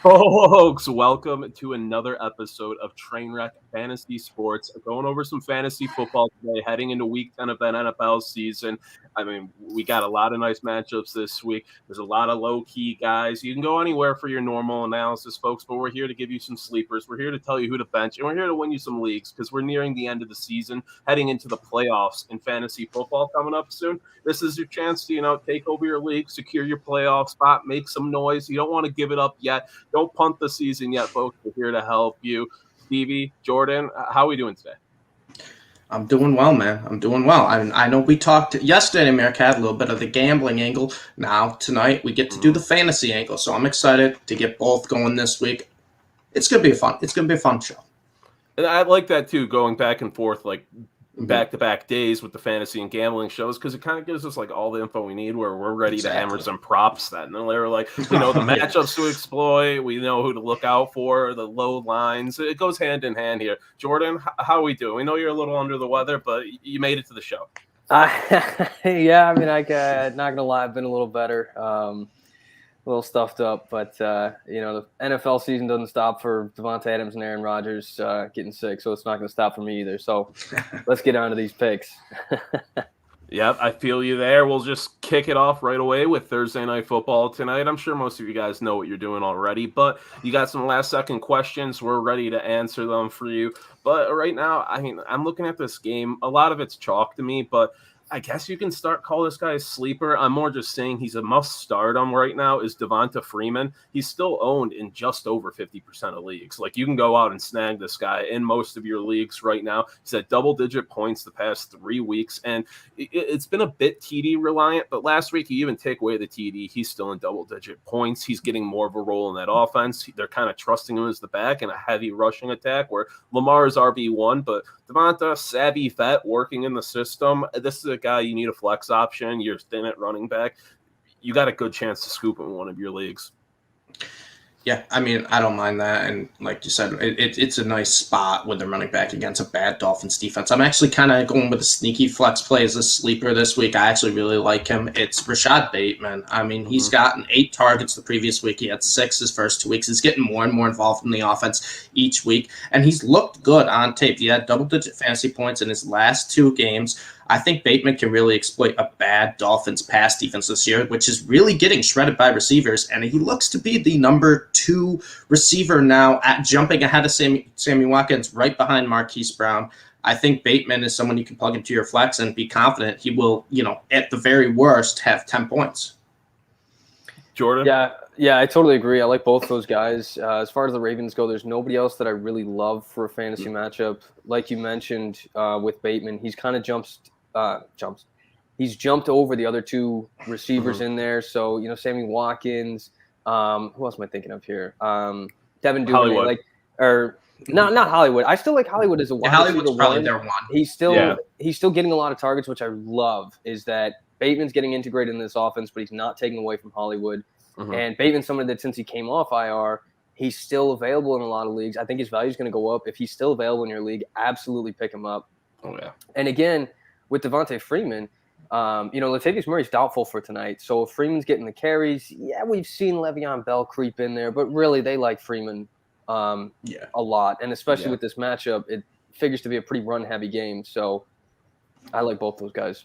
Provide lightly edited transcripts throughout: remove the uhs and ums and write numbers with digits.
Folks, welcome to another episode of Trainwreck Fantasy Sports. Going over some fantasy football today, heading into week 10 of that NFL season. I mean, we got a lot of nice matchups this week. There's a lot of low-key guys. You can go anywhere for your normal analysis, folks, but we're here to give you some sleepers. We're here to tell you who to bench, and we're here to win you some leagues because we're nearing the end of the season, heading into the playoffs in fantasy football coming up soon. This is your chance to, take over your league, secure your playoff spot, make some noise. You don't want to give it up yet. Don't punt the season yet, folks. We're here to help you. Stevie, Jordan, how are we doing today? I'm doing well, man. I'm doing well. I know we talked yesterday, America, had a little bit of the gambling angle. Now, tonight, we get to do the fantasy angle. So I'm excited to get both going this week. It's going to be a fun show. And I like that, too, going back and forth, like back-to-back days with the fantasy and gambling shows, because it kind of gives us like all the info we need where we're ready to hammer some props then. And they're like, the matchups to exploit, we know who to look out for, the low lines. It goes hand in hand here. Jordan, how are we doing? We know you're a little under the weather, but you made it to the show. Yeah, I mean, not gonna lie, I've been a little better. A little stuffed up, but the NFL season doesn't stop for Devonta Adams and Aaron Rodgers getting sick, so it's not going to stop for me either. So let's get on to these picks. Yep, I feel you there. We'll just kick it off right away with Thursday Night Football tonight. I'm sure most of you guys know what you're doing already, but you got some last-second questions. We're ready to answer them for you. But right now, I mean, I'm looking at this game. A lot of it's chalk to me, but I guess you can call this guy a sleeper. I'm more just saying he's a must-start on right now is Devonta Freeman. He's still owned in just over 50% of leagues. Like, you can go out and snag this guy in most of your leagues right now. He's at double-digit points the past 3 weeks, and it's been a bit TD reliant, but last week you even take away the TD, he's still in double-digit points. He's getting more of a role in that offense. They're kind of trusting him as the back in a heavy rushing attack where Lamar is RB1, but Devonta, savvy vet, working in the system. This is a guy you need a flex option. You're thin at running back. You got a good chance to scoop him in one of your leagues. Yeah, I mean, I don't mind that. And like you said, it's a nice spot with the running back against a bad Dolphins defense. I'm actually kind of going with a sneaky flex play as a sleeper this week. I actually really like him. It's Rashad Bateman. I mean, he's gotten 8 targets the previous week. He had 6 his first 2 weeks. He's getting more and more involved in the offense each week. And he's looked good on tape. He had double-digit fantasy points in his last 2 games. I think Bateman can really exploit a bad Dolphins pass defense this year, which is really getting shredded by receivers. And he looks to be the number 2 receiver now at jumping ahead of Sammy Watkins, right behind Marquise Brown. I think Bateman is someone you can plug into your flex and be confident he will, at the very worst, have 10 points. Jordan? Yeah, I totally agree. I like both those guys. As far as the Ravens go, there's nobody else that I really love for a fantasy matchup. Like you mentioned with Bateman, he's kind of He's jumped over the other 2 receivers in there. So, Sammy Watkins. Who else am I thinking of here? Devin Duvernay. Not Hollywood. I still like Hollywood as a wide receiver. Hollywood's probably their one. He's still getting a lot of targets, which I love, is that Bateman's getting integrated in this offense, but he's not taking away from Hollywood. And Bateman's someone that since he came off IR, he's still available in a lot of leagues. I think his value is going to go up. If he's still available in your league, absolutely pick him up. Oh, yeah. And again, with Devonta Freeman, Latavius Murray's doubtful for tonight. So if Freeman's getting the carries, we've seen Le'Veon Bell creep in there, but really they like Freeman a lot. And especially with this matchup, it figures to be a pretty run-heavy game. So I like both those guys.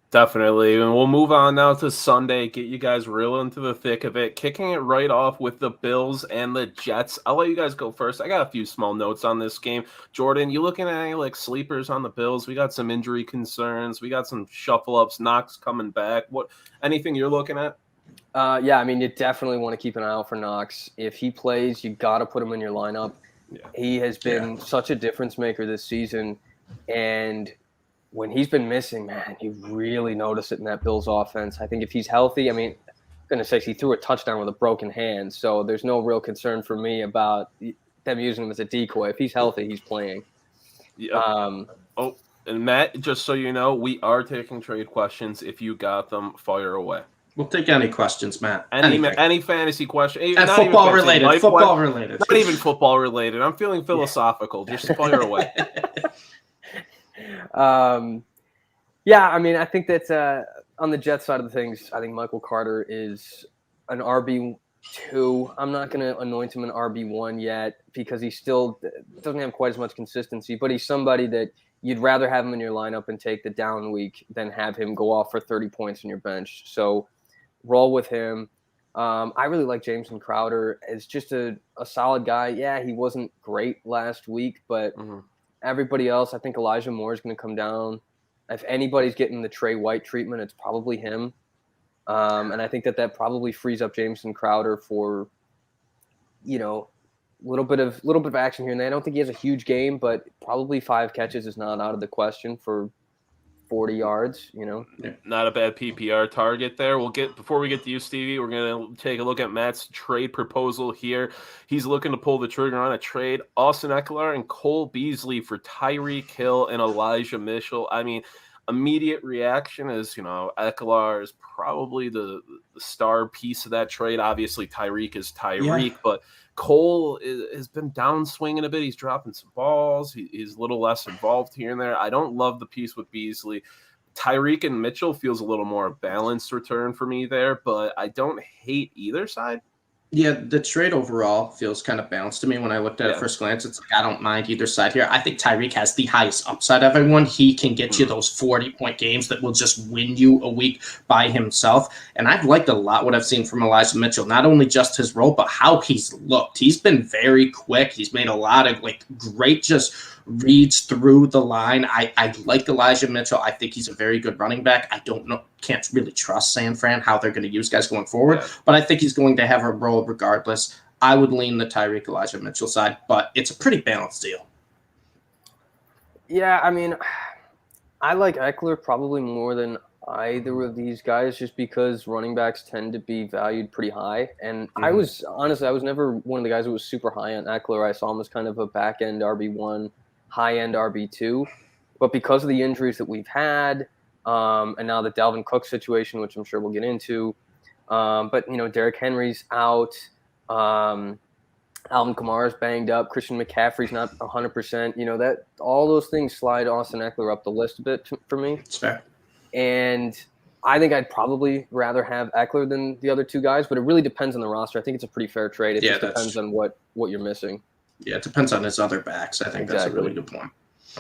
Definitely. And we'll move on now to Sunday, get you guys real into the thick of it, kicking it right off with the Bills and the Jets. I'll let you guys go first. I got a few small notes on this game. Jordan, you looking at any sleepers on the Bills? We got some injury concerns. We got some shuffle-ups, Knox coming back. Anything you're looking at? I mean, you definitely want to keep an eye out for Knox. If he plays, you got to put him in your lineup. Yeah. He has been such a difference maker this season, and when he's been missing, man, you really notice it in that Bills offense. I think if he's healthy, I mean, goodness sakes, he threw a touchdown with a broken hand, so there's no real concern for me about them using him as a decoy. If he's healthy, he's playing. Yeah. And Matt, just so you know, we are taking trade questions. If you got them, fire away. We'll take any questions, Matt. Any fantasy question. And football related. Football related. Not even football related. I'm feeling philosophical. Just fire away. I mean, I think that on the Jets side of the things, I think Michael Carter is an RB 2. I'm not going to anoint him an RB1 yet because he still doesn't have quite as much consistency, but he's somebody that you'd rather have him in your lineup and take the down week than have him go off for 30 points on your bench. So roll with him. I really like Jameson Crowder as just a solid guy. Yeah, he wasn't great last week, but everybody else, I think Elijah Moore is going to come down. If anybody's getting the Trey White treatment, it's probably him. And I think that probably frees up Jameson Crowder for, a little bit of action here and there. I don't think he has a huge game, but probably 5 catches is not out of the question for 40 yards, Not a bad PPR target there. Before we get to you, Stevie, we're going to take a look at Matt's trade proposal here. He's looking to pull the trigger on a trade. Austin Eckler and Cole Beasley for Tyreek Hill and Elijah Mitchell. I mean, immediate reaction is, Eckler is probably the star piece of that trade. Obviously, Tyreek is Tyreek, but Cole has been downswinging a bit. He's dropping some balls. He's a little less involved here and there. I don't love the piece with Beasley. Tyreek and Mitchell feels a little more balanced return for me there, but I don't hate either side. Yeah, the trade overall feels kind of balanced to me when I looked at it first glance. It's like I don't mind either side here. I think Tyreek has the highest upside of everyone. He can get you those 40-point games that will just win you a week by himself. And I've liked a lot what I've seen from Elijah Mitchell, not only just his role, but how he's looked. He's been very quick. He's made a lot of great just reads through the line. I like Elijah Mitchell. I think he's a very good running back. I can't really trust San Fran, how they're going to use guys going forward, but I think he's going to have a role regardless. I would lean the Tyreek Elijah Mitchell side, but it's a pretty balanced deal. Yeah, I mean, I like Eckler probably more than either of these guys just because running backs tend to be valued pretty high. And I was never one of the guys who was super high on Eckler. I saw him as kind of a back-end RB1, high-end RB2. But because of the injuries that we've had, and now the Dalvin Cook situation, which I'm sure we'll get into, but, Derrick Henry's out, Alvin Kamara's banged up, Christian McCaffrey's not 100%, that all those things slide Austin Eckler up the list a bit for me. It's fair. And I think I'd probably rather have Eckler than the other two guys, but it really depends on the roster. I think it's a pretty fair trade. It just depends on what you're missing. Yeah, it depends on his other backs. I think that's a really good point.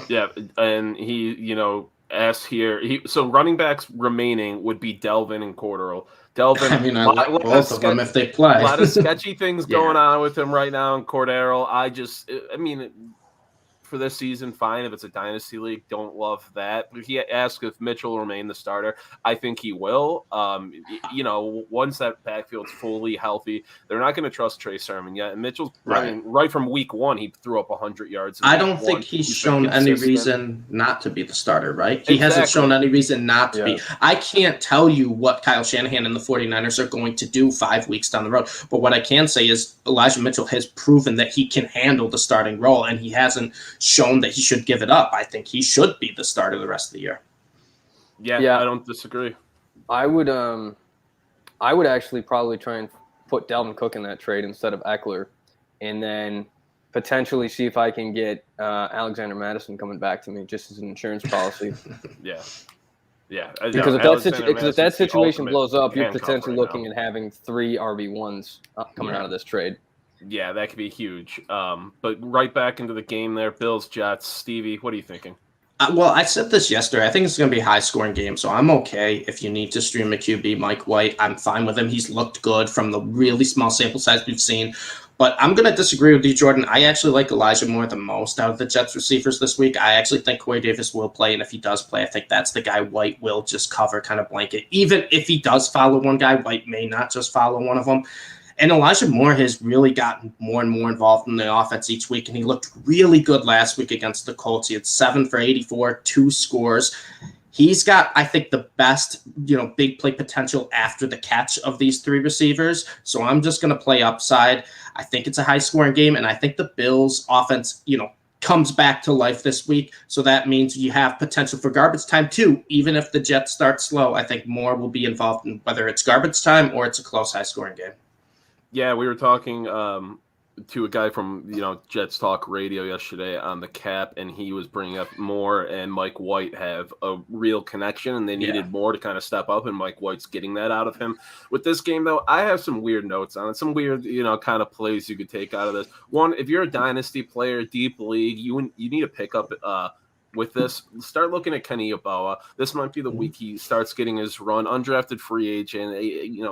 Yeah, and he, asks here, so running backs remaining would be Delvin and Cordero. Delvin, I mean, I like both of them if they play. A lot of sketchy things going on with him right now in Cordero. For this season, fine. If it's a dynasty league, don't love that. But he asked if Mitchell will remain the starter. I think he will. Once that backfield's fully healthy, they're not going to trust Trey Sermon yet. And Mitchell's right from week 1, he threw up 100 yards. I don't think he's shown any reason not to be the starter, right? He hasn't shown any reason not to be. I can't tell you what Kyle Shanahan and the 49ers are going to do 5 weeks down the road. But what I can say is Elijah Mitchell has proven that he can handle the starting role, and he hasn't shown that he should give it up. I think he should be the starter the rest of the year. Yeah, I don't disagree. I would actually probably try and put Dalvin Cook in that trade instead of Eckler, and then potentially see if I can get Alexander Madison coming back to me just as an insurance policy. Yeah. Because if that situation blows up, you're potentially looking at having 3 RB1s coming out of this trade. Yeah, that could be huge. But right back into the game there, Bills, Jets. Stevie, what are you thinking? Well, I said this yesterday. I think it's going to be a high-scoring game, so I'm okay if you need to stream a QB. Mike White, I'm fine with him. He's looked good from the really small sample size we've seen. But I'm going to disagree with you, Jordan. I actually like Elijah Moore the most out of the Jets receivers this week. I actually think Corey Davis will play, and if he does play, I think that's the guy White will just cover, kind of blanket. Even if he does follow one guy, White may not just follow one of them. And Elijah Moore has really gotten more and more involved in the offense each week, and he looked really good last week against the Colts. He had 7 for 84, 2 scores. He's got, I think, the best, big play potential after the catch of these 3 receivers. So I'm just going to play upside. I think it's a high-scoring game, and I think the Bills' offense, comes back to life this week. So that means you have potential for garbage time, too. Even if the Jets start slow, I think Moore will be involved in whether it's garbage time or it's a close, high-scoring game. Yeah, we were talking to a guy from Jets Talk Radio yesterday on the cap, and he was bringing up Moore and Mike White have a real connection, and they needed Moore to kind of step up, and Mike White's getting that out of him. With this game, though, I have some weird notes on it, some weird kind of plays you could take out of this. One, if you're a dynasty player, deep league, you need to pick up with this. Start looking at Kenny Yeboah. This might be the week he starts getting his run. Undrafted free agent.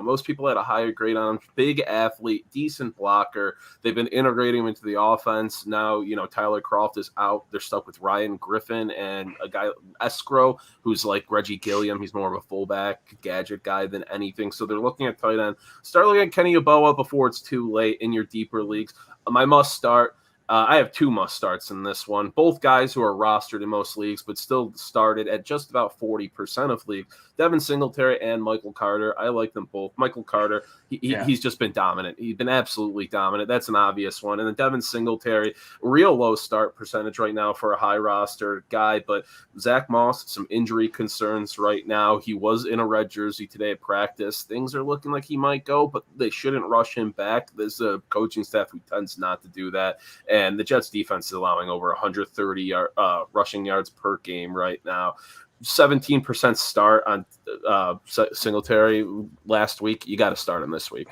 Most people had a higher grade on him. Big athlete, decent blocker. They've been integrating him into the offense. Now, Tyler Kroft is out. They're stuck with Ryan Griffin and a guy, Escrow, who's like Reggie Gilliam. He's more of a fullback, gadget guy than anything. So they're looking at tight end. Start looking at Kenny Yeboah before it's too late in your deeper leagues. My must start. I have two must starts in this one. Both guys who are rostered in most leagues, but still started at just about 40% of leagues. Devin Singletary and Michael Carter. I like them both. Michael Carter, he's just been dominant. He's been absolutely dominant. That's an obvious one. And then Devin Singletary, real low start percentage right now for a high roster guy. But Zach Moss, some injury concerns right now. He was in a red jersey today at practice. Things are looking like he might go, but they shouldn't rush him back. There's a coaching staff who tends not to do that. And the Jets defense is allowing over 130 rushing yards per game right now. 17% start on Singletary last week. You got to start him this week.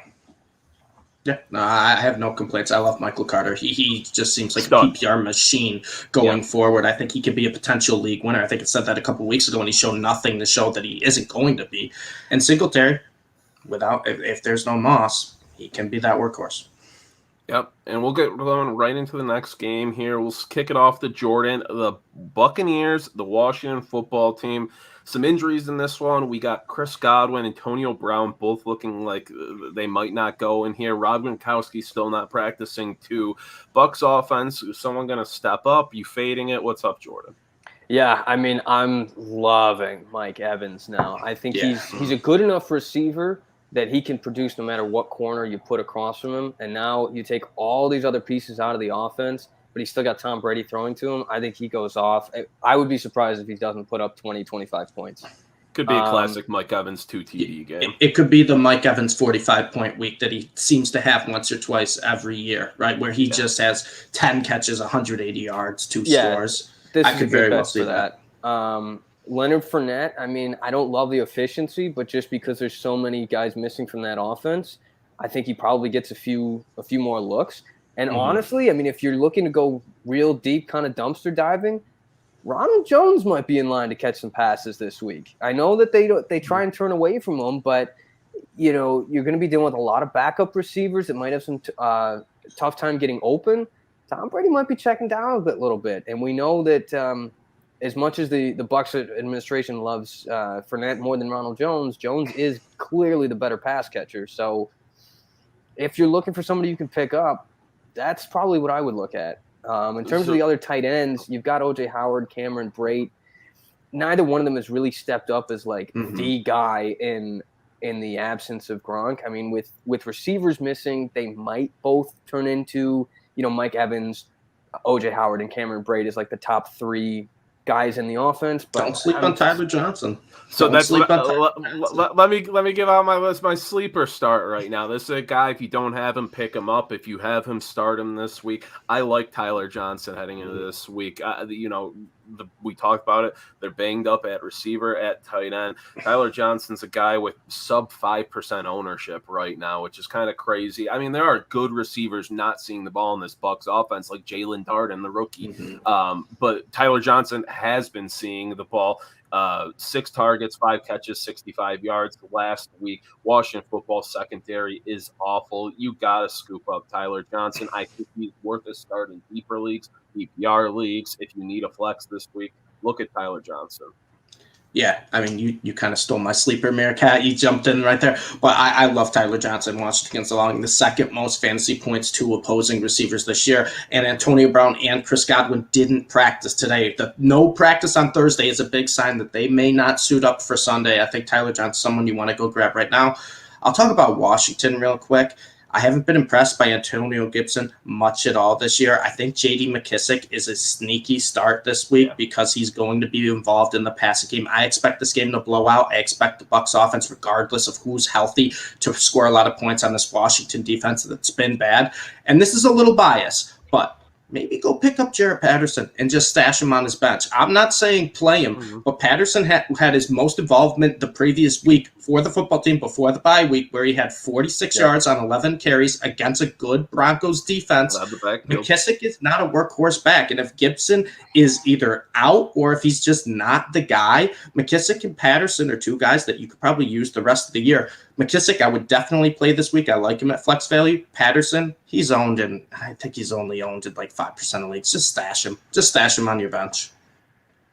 Yeah, no, I have no complaints. I love Michael Carter. He just seems like a PPR machine going forward. I think he could be a potential league winner. I think it said that a couple weeks ago, and he showed nothing to show that he isn't going to be. And Singletary, if there's no Moss, he can be that workhorse. Yep, and we'll get going right into the next game here. We'll kick it off to Jordan. The Buccaneers, the Washington football team. Some injuries in this one. We got Chris Godwin, Antonio Brown, both looking like they might not go in here. Rob Gronkowski still not practicing too. Bucs offense, is someone going to step up? You fading it? What's up, Jordan? Yeah, I mean, I'm loving Mike Evans now. I think he's a good enough receiver that he can produce no matter what corner you put across from him. And now you take all these other pieces out of the offense, but he's still got Tom Brady throwing to him. I think he goes off. I would be surprised if he doesn't put up 20, 25 points. Could be a classic Mike Evans 2 TD game. It could be the Mike Evans 45-point week that he seems to have once or twice every year, right? Where he just has 10 catches, 180 yards, 2 scores. I could very well see that. Leonard Fournette, I mean, I don't love the efficiency, but just because there's so many guys missing from that offense, I think he probably gets a few more looks. And honestly, I mean, if you're looking to go real deep kind of dumpster diving, Ronald Jones might be in line to catch some passes this week. I know that they try and turn away from him, but you're going to be dealing with a lot of backup receivers that might have some tough time getting open. Tom Brady might be checking down a little bit, and we know that as much as the Bucs administration loves Fournette more than Ronald Jones, Jones is clearly the better pass catcher. So if you're looking for somebody you can pick up, that's probably what I would look at. In terms of the other tight ends, you've got O.J. Howard, Cameron Brate. Neither one of them has really stepped up as like the guy in the absence of Gronk. I mean, with receivers missing, they might both turn into, Mike Evans, O.J. Howard, and Cameron Brate is like the top 3 guys in the offense. But don't sleep on Tyler Johnson. So let me give out my list. My sleeper start right now. This is a guy, if you don't have him, pick him up. If you have him, start him this week. I like Tyler Johnson heading into this week. We talked about it. They're banged up at receiver, at tight end. Tyler Johnson's a guy with sub 5% ownership right now, which is kind of crazy. I mean, there are good receivers not seeing the ball in this Bucs offense, like Jalen Darden, the rookie. But Tyler Johnson has been seeing the ball. 6 targets, 5 catches, 65 yards last week. Washington football secondary is awful. You got to scoop up Tyler Johnson. I think he's worth a start in deeper leagues, PPR leagues. If you need a flex this week, look at Tyler Johnson. Yeah, I mean, you kind of stole my sleeper, Meerkat. You jumped in right there. But I love Tyler Johnson. Washington's allowing the second most fantasy points to opposing receivers this year. And Antonio Brown and Chris Godwin didn't practice today. The no practice on Thursday is a big sign that they may not suit up for Sunday. I think Tyler Johnson's someone you want to go grab right now. I'll talk about Washington real quick. I haven't been impressed by Antonio Gibson much at all this year. I think J.D. McKissick is a sneaky start this week because he's going to be involved in the passing game. I expect this game to blow out. I expect the Bucs offense, regardless of who's healthy, to score a lot of points on this Washington defense that's been bad. And this is a little biased, but maybe go pick up Jarrett Patterson and just stash him on his bench. I'm not saying play him, but Patterson had his most involvement the previous week for the football team before the bye week, where he had 46 yards on 11 carries against a good Broncos defense. McKissick is not a workhorse back, and if Gibson is either out or if he's just not the guy, McKissick and Patterson are two guys that you could probably use the rest of the year. McKissick, I would definitely play this week. I like him at flex value. Patterson, he's owned, and I think he's only owned in like 5% of leagues. Just stash him. Just stash him on your bench.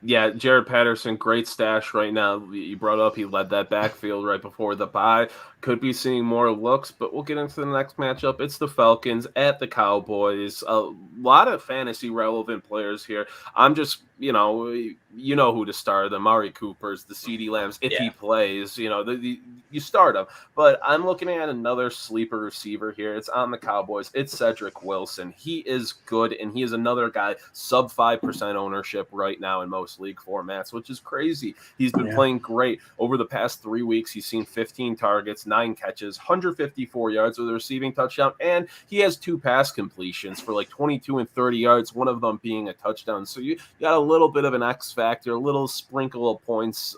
Yeah, Jared Patterson, great stash right now. You brought up he led that backfield right before the bye. Could be seeing more looks, but we'll get into the next matchup. It's the Falcons at the Cowboys. A lot of fantasy relevant players here. I'm just, you know who to start. The Amari Coopers, the CeeDee Lambs, if he plays, you start him. But I'm looking at another sleeper receiver here. It's on the Cowboys. It's Cedric Wilson. He is good, and he is another guy, sub 5% ownership right now in most league formats, which is crazy. He's been playing great. Over the past 3 weeks, he's seen 15 targets, 9 catches, 154 yards with a receiving touchdown, and he has 2 pass completions for like 22 and 30 yards, one of them being a touchdown. So you got a little bit of an X factor, a little sprinkle of points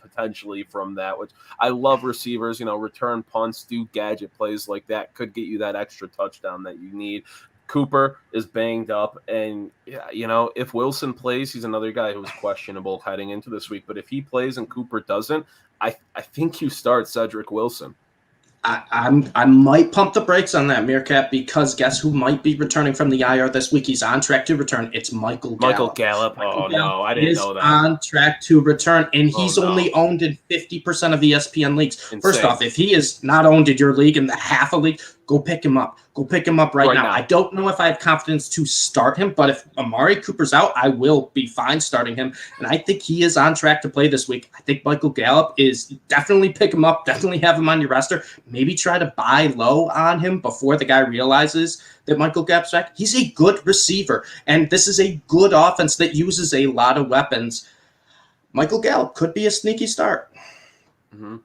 potentially from that, which I love. Receivers, return punts, do gadget plays like that, could get you that extra touchdown that you need. Cooper is banged up, and if Wilson plays, he's another guy who's questionable heading into this week. But if he plays and Cooper doesn't, I think you start Cedric Wilson. I might pump the brakes on that, Meerkat, because guess who might be returning from the IR this week? He's on track to return. It's Michael Gallup. No, I didn't know that. On track to return, and he's only owned in 50% of ESPN leagues. Insane. First off, if he is not owned in your league, in the half a league, go pick him up. Go pick him up right now. I don't know if I have confidence to start him, but if Amari Cooper's out, I will be fine starting him. And I think he is on track to play this week. I think Michael Gallup is definitely pick him up, definitely have him on your roster. Maybe try to buy low on him before the guy realizes that Michael Gallup's back. He's a good receiver, and this is a good offense that uses a lot of weapons. Michael Gallup could be a sneaky start. Jordan,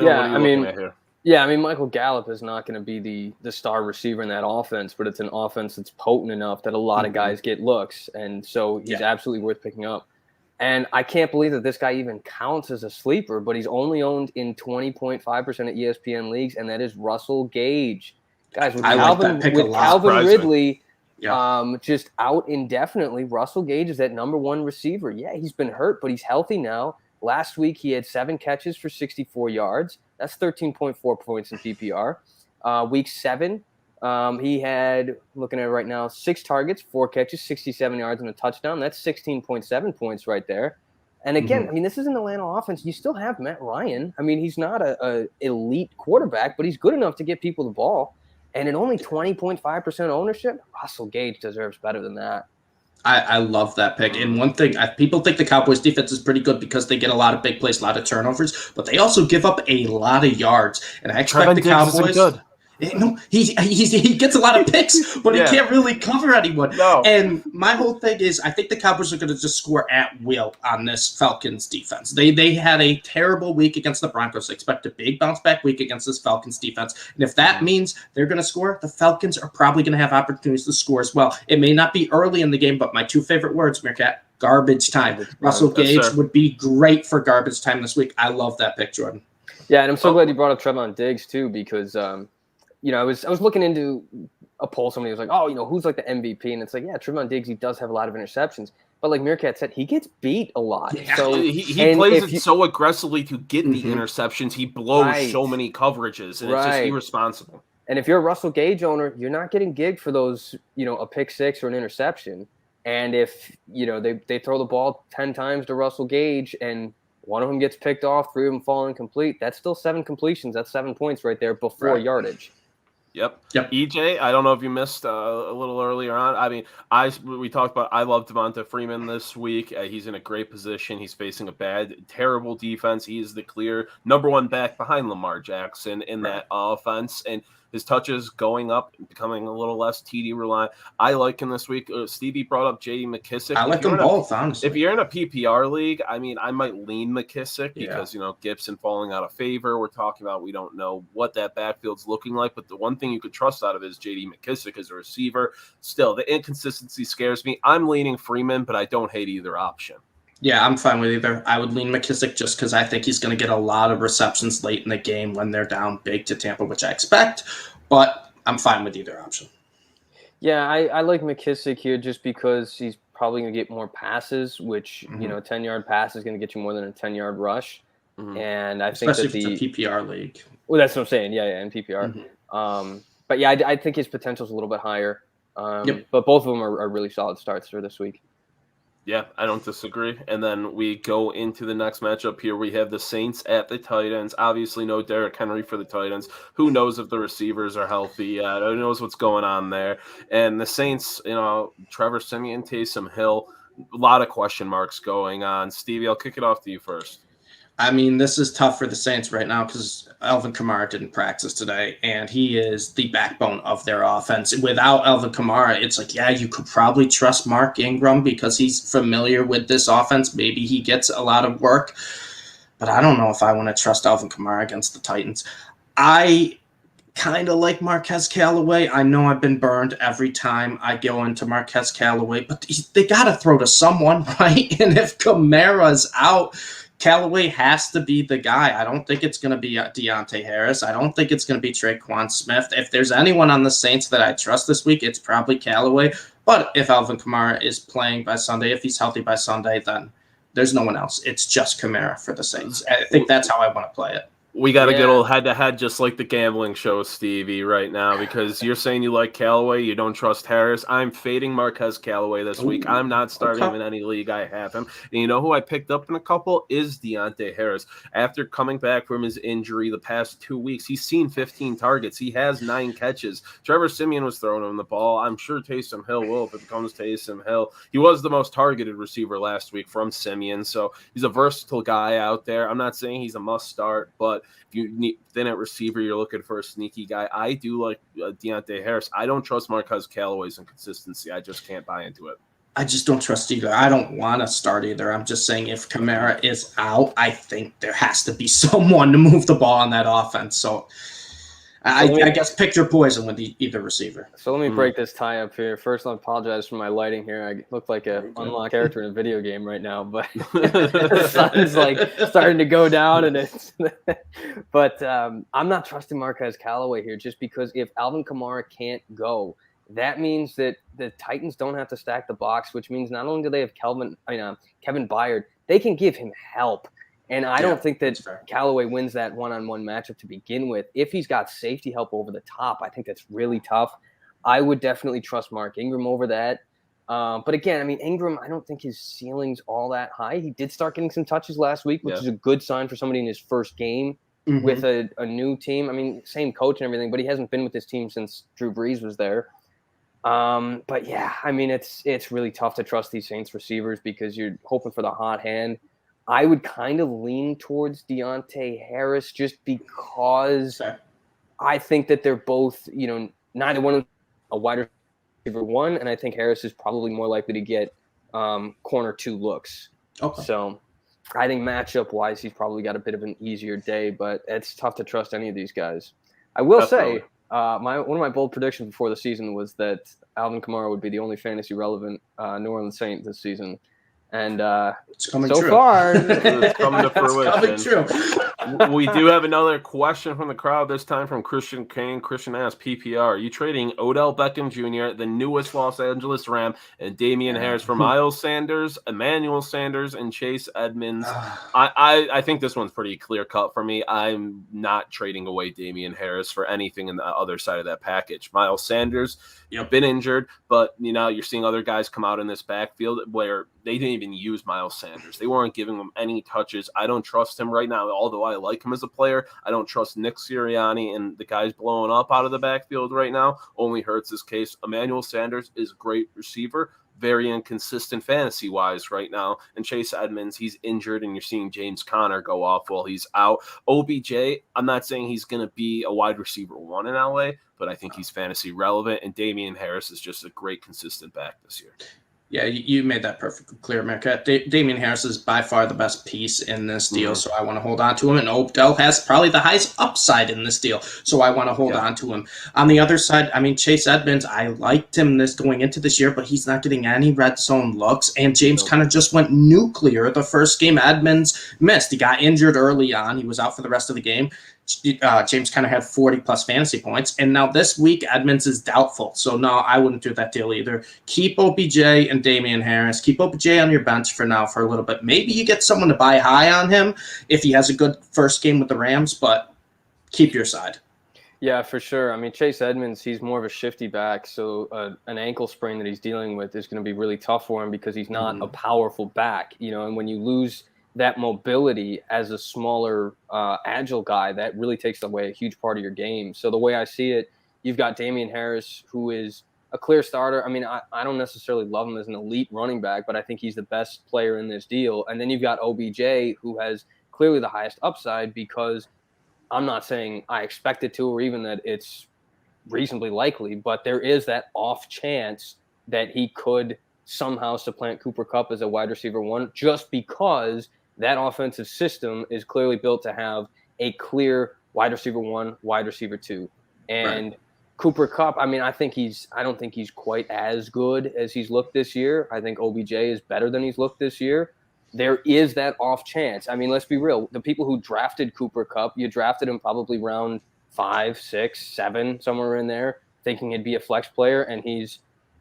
what are you looking at here? Yeah, Michael Gallup is not going to be the star receiver in that offense, but it's an offense that's potent enough that a lot of guys get looks, and so he's absolutely worth picking up. And I can't believe that this guy even counts as a sleeper, but he's only owned in 20.5% of ESPN leagues, and that is Russell Gage. Guys, with Calvin Ridley just out indefinitely, Russell Gage is that number 1 receiver. Yeah, he's been hurt, but he's healthy now. Last week, he had 7 catches for 64 yards. That's 13.4 points in PPR. Week 7, he had, looking at it right now, 6 targets, 4 catches, 67 yards, and a touchdown. That's 16.7 points right there. And again, this is an Atlanta offense. You still have Matt Ryan. He's not a elite quarterback, but he's good enough to get people the ball. And at only 20.5% ownership, Russell Gage deserves better than that. I love that pick. And one thing, people think the Cowboys defense is pretty good because they get a lot of big plays, a lot of turnovers, but they also give up a lot of yards. And I expect the Cowboys. Good. He gets a lot of picks, but he can't really cover anyone. No. And my whole thing is, I think the Cowboys are going to just score at will on this Falcons defense. They had a terrible week against the Broncos. I expect a big bounce back week against this Falcons defense. And if that means they're going to score, the Falcons are probably going to have opportunities to score as well. It may not be early in the game, but my 2 favorite words, Meerkat, garbage time. Russell Gage would be great for garbage time this week. I love that pick, Jordan. Yeah, and I'm so glad you brought up Trevon Diggs too, because I was looking into a poll. Somebody was like, who's like the MVP? And it's like, Trevon Diggs, he does have a lot of interceptions. But like Meerkat said, he gets beat a lot. Yeah. So he plays it so aggressively to get the interceptions. He blows so many coverages, and it's just irresponsible. And if you're a Russell Gage owner, you're not getting gigged for those, a pick 6 or an interception. And if, they throw the ball 10 times to Russell Gage and one of them gets picked off, 3 of them fall incomplete, that's still 7 completions. That's 7 points right there before yardage. Yep. EJ, I don't know if you missed a little earlier on. We talked about, I love Devonta Freeman this week. He's in a great position. He's facing a terrible defense. He is the clear number 1 back behind Lamar Jackson in that offense. And his touches going up, becoming a little less TD reliant. I like him this week. Stevie brought up J.D. McKissick. I like them both, honestly. If you're in a PPR league, I mean, I might lean McKissick because, Gibson falling out of favor. We're talking about we don't know what that backfield's looking like, but the one thing you could trust out of is J.D. McKissick as a receiver. Still, the inconsistency scares me. I'm leaning Freeman, but I don't hate either option. Yeah, I'm fine with either. I would lean McKissick just because I think he's going to get a lot of receptions late in the game when they're down big to Tampa, which I expect, but I'm fine with either option. Yeah, I like McKissick here just because he's probably going to get more passes, which, a 10-yard pass is going to get you more than a 10-yard rush. Mm-hmm. And I Especially think that if it's a PPR league. Well, that's what I'm saying. Yeah, in PPR. Mm-hmm. But yeah, I think his potential is a little bit higher. But both of them are really solid starts for this week. Yeah, I don't disagree. And then we go into the next matchup here. We have the Saints at the Titans. Obviously, no Derrick Henry for the Titans. Who knows if the receivers are healthy? Who knows what's going on there? And the Saints, Trevor Siemian, Taysom Hill, a lot of question marks going on. Stevie, I'll kick it off to you first. I mean, this is tough for the Saints right now because Alvin Kamara didn't practice today, and he is the backbone of their offense. Without Alvin Kamara, it's like, yeah, you could probably trust Mark Ingram because he's familiar with this offense. Maybe he gets a lot of work, but I don't know if I want to trust Alvin Kamara against the Titans. I kind of like Marquez Callaway. I know I've been burned every time I go into Marquez Callaway, but they got to throw to someone, right? And if Kamara's out, Callaway has to be the guy. I don't think it's going to be Deonte Harris. I don't think it's going to be Traquan Smith. If there's anyone on the Saints that I trust this week, it's probably Callaway. But if Alvin Kamara is playing by Sunday, if he's healthy by Sunday, then there's no one else. It's just Kamara for the Saints. I think that's how I want to play it. We got to get a little head-to-head just like the gambling show, Stevie, right now, because you're saying you like Callaway, you don't trust Harris. I'm fading Marquez Callaway this week. I'm not starting him in any league. I have him. And you know who I picked up in a couple is Deonte Harris. After coming back from his injury the past 2 weeks, he's seen 15 targets. He has 9 catches. Trevor Siemian was throwing him the ball. I'm sure Taysom Hill will if it becomes Taysom Hill. He was the most targeted receiver last week from Siemian, so he's a versatile guy out there. I'm not saying he's a must-start, but if you need thin at receiver, you're looking for a sneaky guy. I do like Deonte Harris. I don't trust Marquez Callaway's inconsistency. I just can't buy into it. I just don't trust either. I don't want to start either. I'm just saying if Kamara is out, I think there has to be someone to move the ball on that offense. So I guess pick your poison with either receiver. So let me break this tie up here. First, I apologize for my lighting here. I look like an unlocked character in a video game right now, but the sun's like starting to go down, and it's. But I'm not trusting Marquez Callaway here, just because if Alvin Kamara can't go, that means that the Titans don't have to stack the box, which means not only do they have Kevin Byard, they can give him help. And I don't think that Callaway wins that one-on-one matchup to begin with. If he's got safety help over the top, I think that's really tough. I would definitely trust Mark Ingram over that. But again, I mean, Ingram, I don't think his ceiling's all that high. He did start getting some touches last week, which is a good sign for somebody in his first game with a new team. I mean, same coach and everything, but he hasn't been with this team since Drew Brees was there. But yeah, I mean, it's really tough to trust these Saints receivers because you're hoping for the hot hand. I would kind of lean towards Deonte Harris just because I think that they're both, neither one of a wide receiver one, and I think Harris is probably more likely to get corner 2 looks. Okay. So I think matchup-wise, he's probably got a bit of an easier day, but it's tough to trust any of these guys. I will say one of my bold predictions before the season was that Alvin Kamara would be the only fantasy-relevant New Orleans Saint this season. And it's coming so true. Far, it's coming to fruition. It's coming true. We do have another question from the crowd, this time from Christian Kane. Christian asks, PPR, are you trading Odell Beckham Jr., the newest Los Angeles Ram, and Damian Harris for Miles Sanders, Emmanuel Sanders, and Chase Edmonds? I think this one's pretty clear-cut for me. I'm not trading away Damian Harris for anything in the other side of that package. Miles Sanders, been injured, but you're seeing other guys come out in this backfield where they didn't even use Miles Sanders. They weren't giving him any touches. I don't trust him right now, although I like him as a player. I don't trust Nick Sirianni, and the guys blowing up out of the backfield right now only hurts his case. Emmanuel Sanders is a great receiver, very inconsistent fantasy-wise right now. And Chase Edmonds, he's injured, and you're seeing James Conner go off while he's out. OBJ, I'm not saying he's going to be a wide receiver 1 in LA, but I think he's fantasy relevant. And Desean Harris is just a great consistent back this year. Yeah, you made that perfectly clear, Marquette. Desean Harris is by far the best piece in this deal, so I want to hold on to him. And Odell has probably the highest upside in this deal, so I want to hold on to him. On the other side, I mean, Chase Edmonds, I liked him going into this year, but he's not getting any red zone looks. And James kind of just went nuclear the first game Edmonds missed. He got injured early on. He was out for the rest of the game. James kind of had 40-plus fantasy points. And now this week, Edmonds is doubtful. So, no, I wouldn't do that deal either. Keep OBJ and Desean Harris. Keep OBJ on your bench for now for a little bit. Maybe you get someone to buy high on him if he has a good first game with the Rams, but keep your side. Yeah, for sure. I mean, Chase Edmonds, he's more of a shifty back, so an ankle sprain that he's dealing with is going to be really tough for him because he's not a powerful back, and when you lose that mobility as a smaller, agile guy, that really takes away a huge part of your game. So the way I see it, you've got Desean Harris, who is a clear starter. I mean, I don't necessarily love him as an elite running back, but I think he's the best player in this deal. And then you've got OBJ, who has clearly the highest upside, because I'm not saying I expect it to or even that it's reasonably likely, but there is that off chance that he could somehow supplant Cooper Kupp as a wide receiver 1, just because that offensive system is clearly built to have a clear wide receiver 1, wide receiver 2. And right. Cooper Kupp, I mean, I don't think he's quite as good as he's looked this year. I think OBJ is better than he's looked this year. There is that off chance. I mean, let's be real. The people who drafted Cooper Kupp, you drafted him probably round 5, 6, 7, somewhere in there, thinking he'd be a flex player, and he's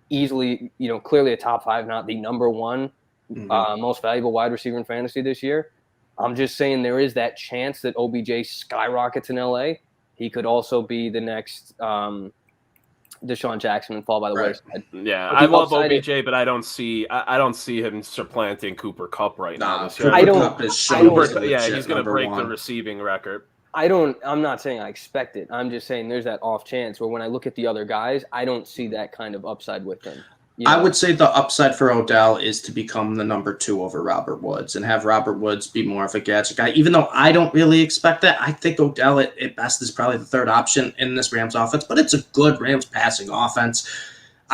easily, clearly a top 5, not the number 1 most valuable wide receiver in fantasy this year. I'm just saying there is that chance that OBJ skyrockets in LA. He could also be the next Desean Jackson and fall by the wayside. Yeah, I love OBJ, but I don't see him supplanting Cooper Kupp right now. This year. He's going to break the receiving record. I'm not saying I expect it. I'm just saying there's that off chance where when I look at the other guys, I don't see that kind of upside with them. I would say the upside for Odell is to become the number 2 over Robert Woods and have Robert Woods be more of a gadget guy. Even though I don't really expect that, I think Odell at best is probably the 3rd option in this Rams offense, but it's a good Rams passing offense.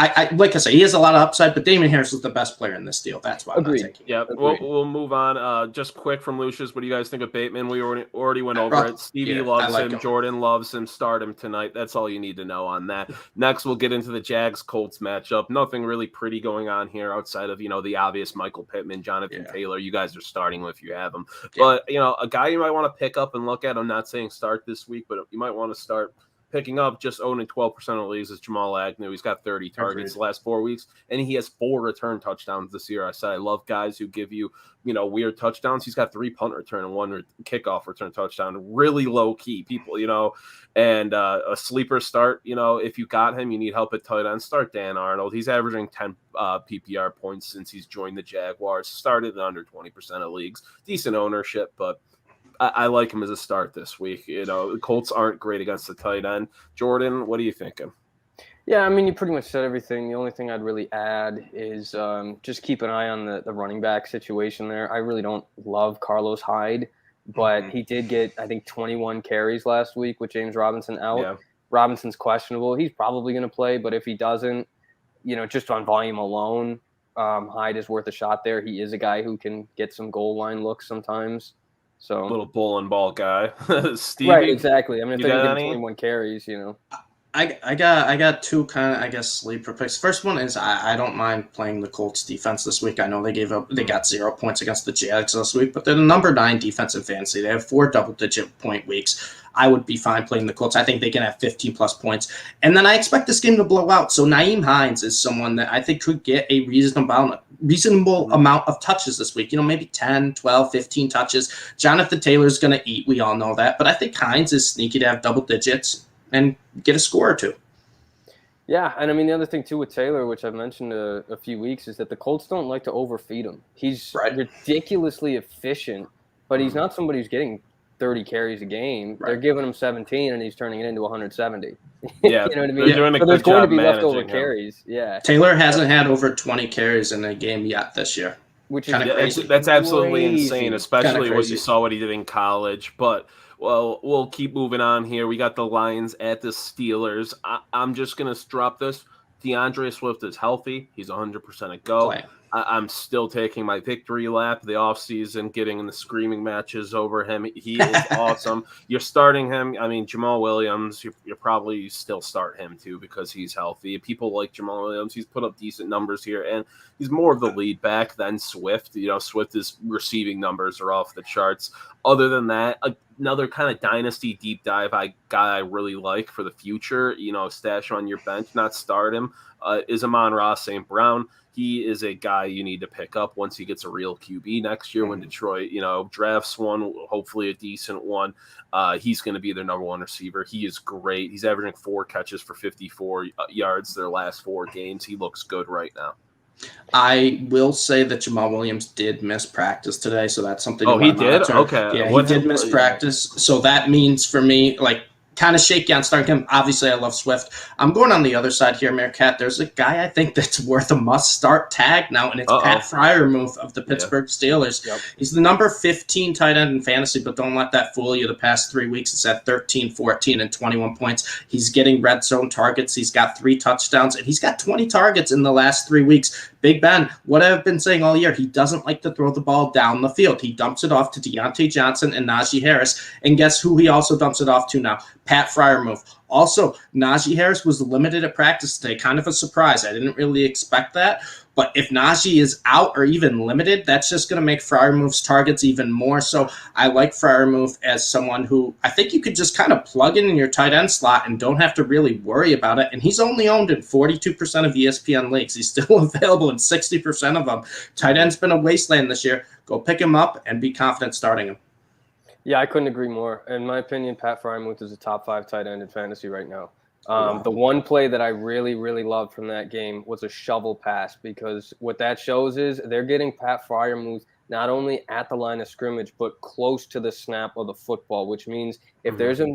I like I say, he has a lot of upside, but Desean Harris is the best player in this deal. That's why I'm not taking him. We'll move on. Just quick from Lucius, what do you guys think of Bateman? We already went over it. Stevie loves him. Jordan loves him. Start him tonight. That's all you need to know on that. Next, we'll get into the Jags-Colts matchup. Nothing really pretty going on here outside of, the obvious Michael Pittman, Jonathan Taylor. You guys are starting with if you have him. But, a guy you might want to pick up and look at, I'm not saying start this week, but you might want to start picking up, just owning 12% of the leagues, is Jamal Agnew. He's got 30 targets the last 4 weeks, and he has 4 return touchdowns this year. I said I love guys who give you, weird touchdowns. He's got 3 punt return and 1 kickoff return touchdown. Really low key people, and a sleeper start. If you got him, you need help at tight end. Start Dan Arnold. He's averaging 10 PPR points since he's joined the Jaguars. Started in under 20% of leagues. Decent ownership, but I like him as a start this week. The Colts aren't great against the tight end. Jordan, what are you thinking? Yeah, I mean, you pretty much said everything. The only thing I'd really add is just keep an eye on the running back situation there. I really don't love Carlos Hyde, but he did get, I think, 21 carries last week with James Robinson out. Yeah. Robinson's questionable. He's probably going to play, but if he doesn't, just on volume alone, Hyde is worth a shot there. He is a guy who can get some goal line looks sometimes. So little bull and ball guy. Stevie, right, exactly. I mean, if they can get 21 carries, I got 2 kind of, sleeper picks. First one is I don't mind playing the Colts defense this week. I know they got 0 points against the Jags this week, but they're the number 9 defense in fantasy. They have 4 double-digit point weeks. I would be fine playing the Colts. I think they can have 15-plus points. And then I expect this game to blow out. So Nyheim Hines is someone that I think could get a reasonable amount of touches this week. Maybe 10, 12, 15 touches. Jonathan Taylor's going to eat. We all know that. But I think Hines is sneaky to have double digits and get a score or 2. Yeah, and I mean, the other thing, too, with Taylor, which I've mentioned a few weeks, is that the Colts don't like to overfeed him. He's ridiculously efficient, but he's not somebody who's getting 30 carries a game. Right. They're giving him 17, and he's turning it into 170. Yeah, you know what I mean? they're doing a So there's good going to job be leftover managing him. carries. Yeah. Taylor hasn't had over 20 carries in a game yet this year. Which is Kinda crazy. That's absolutely crazy. insane, especially Kinda what you crazy. saw what he did in college. But well, we'll keep moving on here. We got the Lions at the Steelers. I'm just gonna drop this. DeAndre Swift is healthy. He's 100% a go. Play. I'm still taking my victory lap the offseason, getting in the screaming matches over him. He is awesome. You're starting him. I mean, Jamal Williams, you probably still start him too because he's healthy. People like Jamal Williams. He's put up decent numbers here, and he's more of the lead back than Swift. Swift's receiving numbers are off the charts. Other than that, another kind of dynasty deep dive guy I really like for the future, stash on your bench, not start him, is Amon-Ra St. Brown. He is a guy you need to pick up once he gets a real QB next year when Detroit, drafts one, hopefully a decent one. He's going to be their number one receiver. He is great. He's averaging 4 catches for 54 yards their last 4 games. He looks good right now. I will say that Jamal Williams did miss practice today, so that's something. He did? Monitor. Okay. Yeah, he did miss practice, so that means for me, kind of shaky on starting him. Obviously, I love Swift. I'm going on the other side here, Meerkat. There's a guy I think that's worth a must-start tag now, and it's Pat Freiermuth of the Pittsburgh Steelers. Yep. He's the number 15 tight end in fantasy, but don't let that fool you. The past 3 weeks, it's at 13, 14, and 21 points. He's getting red zone targets. He's got 3 touchdowns, and he's got 20 targets in the last 3 weeks. Big Ben, what I've been saying all year, he doesn't like to throw the ball down the field. He dumps it off to Deonte Johnson and Najee Harris. And guess who he also dumps it off to now? Pat Freiermuth. Also, Najee Harris was limited at practice today. Kind of a surprise. I didn't really expect that. But if Najee is out or even limited, that's just going to make Freiermuth's targets even more. So I like Freiermuth as someone who I think you could just kind of plug in your tight end slot and don't have to really worry about it. And he's only owned in 42% of ESPN leagues. He's still available in 60% of them. Tight end's been a wasteland this year. Go pick him up and be confident starting him. Yeah, I couldn't agree more. In my opinion, Pat Freiermuth is a top 5 tight end in fantasy right now. The one play that I really, really loved from that game was a shovel pass, because what that shows is they're getting Pat Freiermuth not only at the line of scrimmage, but close to the snap of the football, which means if there's a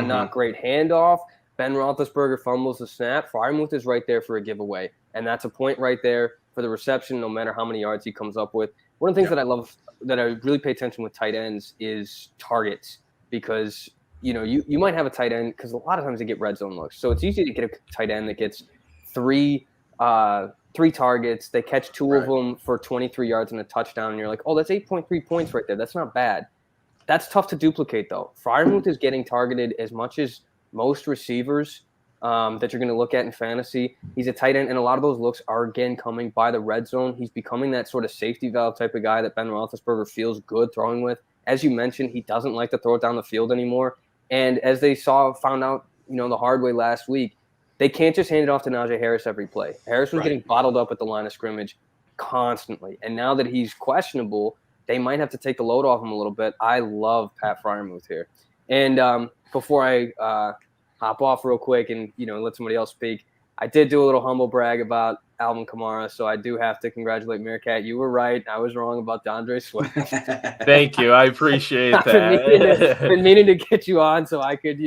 not great handoff, Ben Roethlisberger fumbles the snap, Freiermuth is right there for a giveaway. And that's a point right there for the reception, no matter how many yards he comes up with. One of the things that I love, that I really pay attention with tight ends, is targets, because you might have a tight end, because a lot of times they get red zone looks. So it's easy to get a tight end that gets three targets. They catch 2 of them for 23 yards and a touchdown. And you're like, oh, that's 8.3 points right there. That's not bad. That's tough to duplicate, though. Freiermuth is getting targeted as much as most receivers that you're going to look at in fantasy. He's a tight end, and a lot of those looks are, again, coming by the red zone. He's becoming that sort of safety valve type of guy that Ben Roethlisberger feels good throwing with. As you mentioned, he doesn't like to throw it down the field anymore. And as they found out, the hard way last week, they can't just hand it off to Najee Harris every play. Harris was getting bottled up at the line of scrimmage constantly. And now that he's questionable, they might have to take the load off him a little bit. I love Pat Freiermuth here. And before I hop off real quick and, let somebody else speak, I did do a little humble brag about Alvin Kamara, so I do have to congratulate Meerkat. You were right. I was wrong about DeAndre Swift. Thank you. I appreciate that. been meaning to get you on so I could,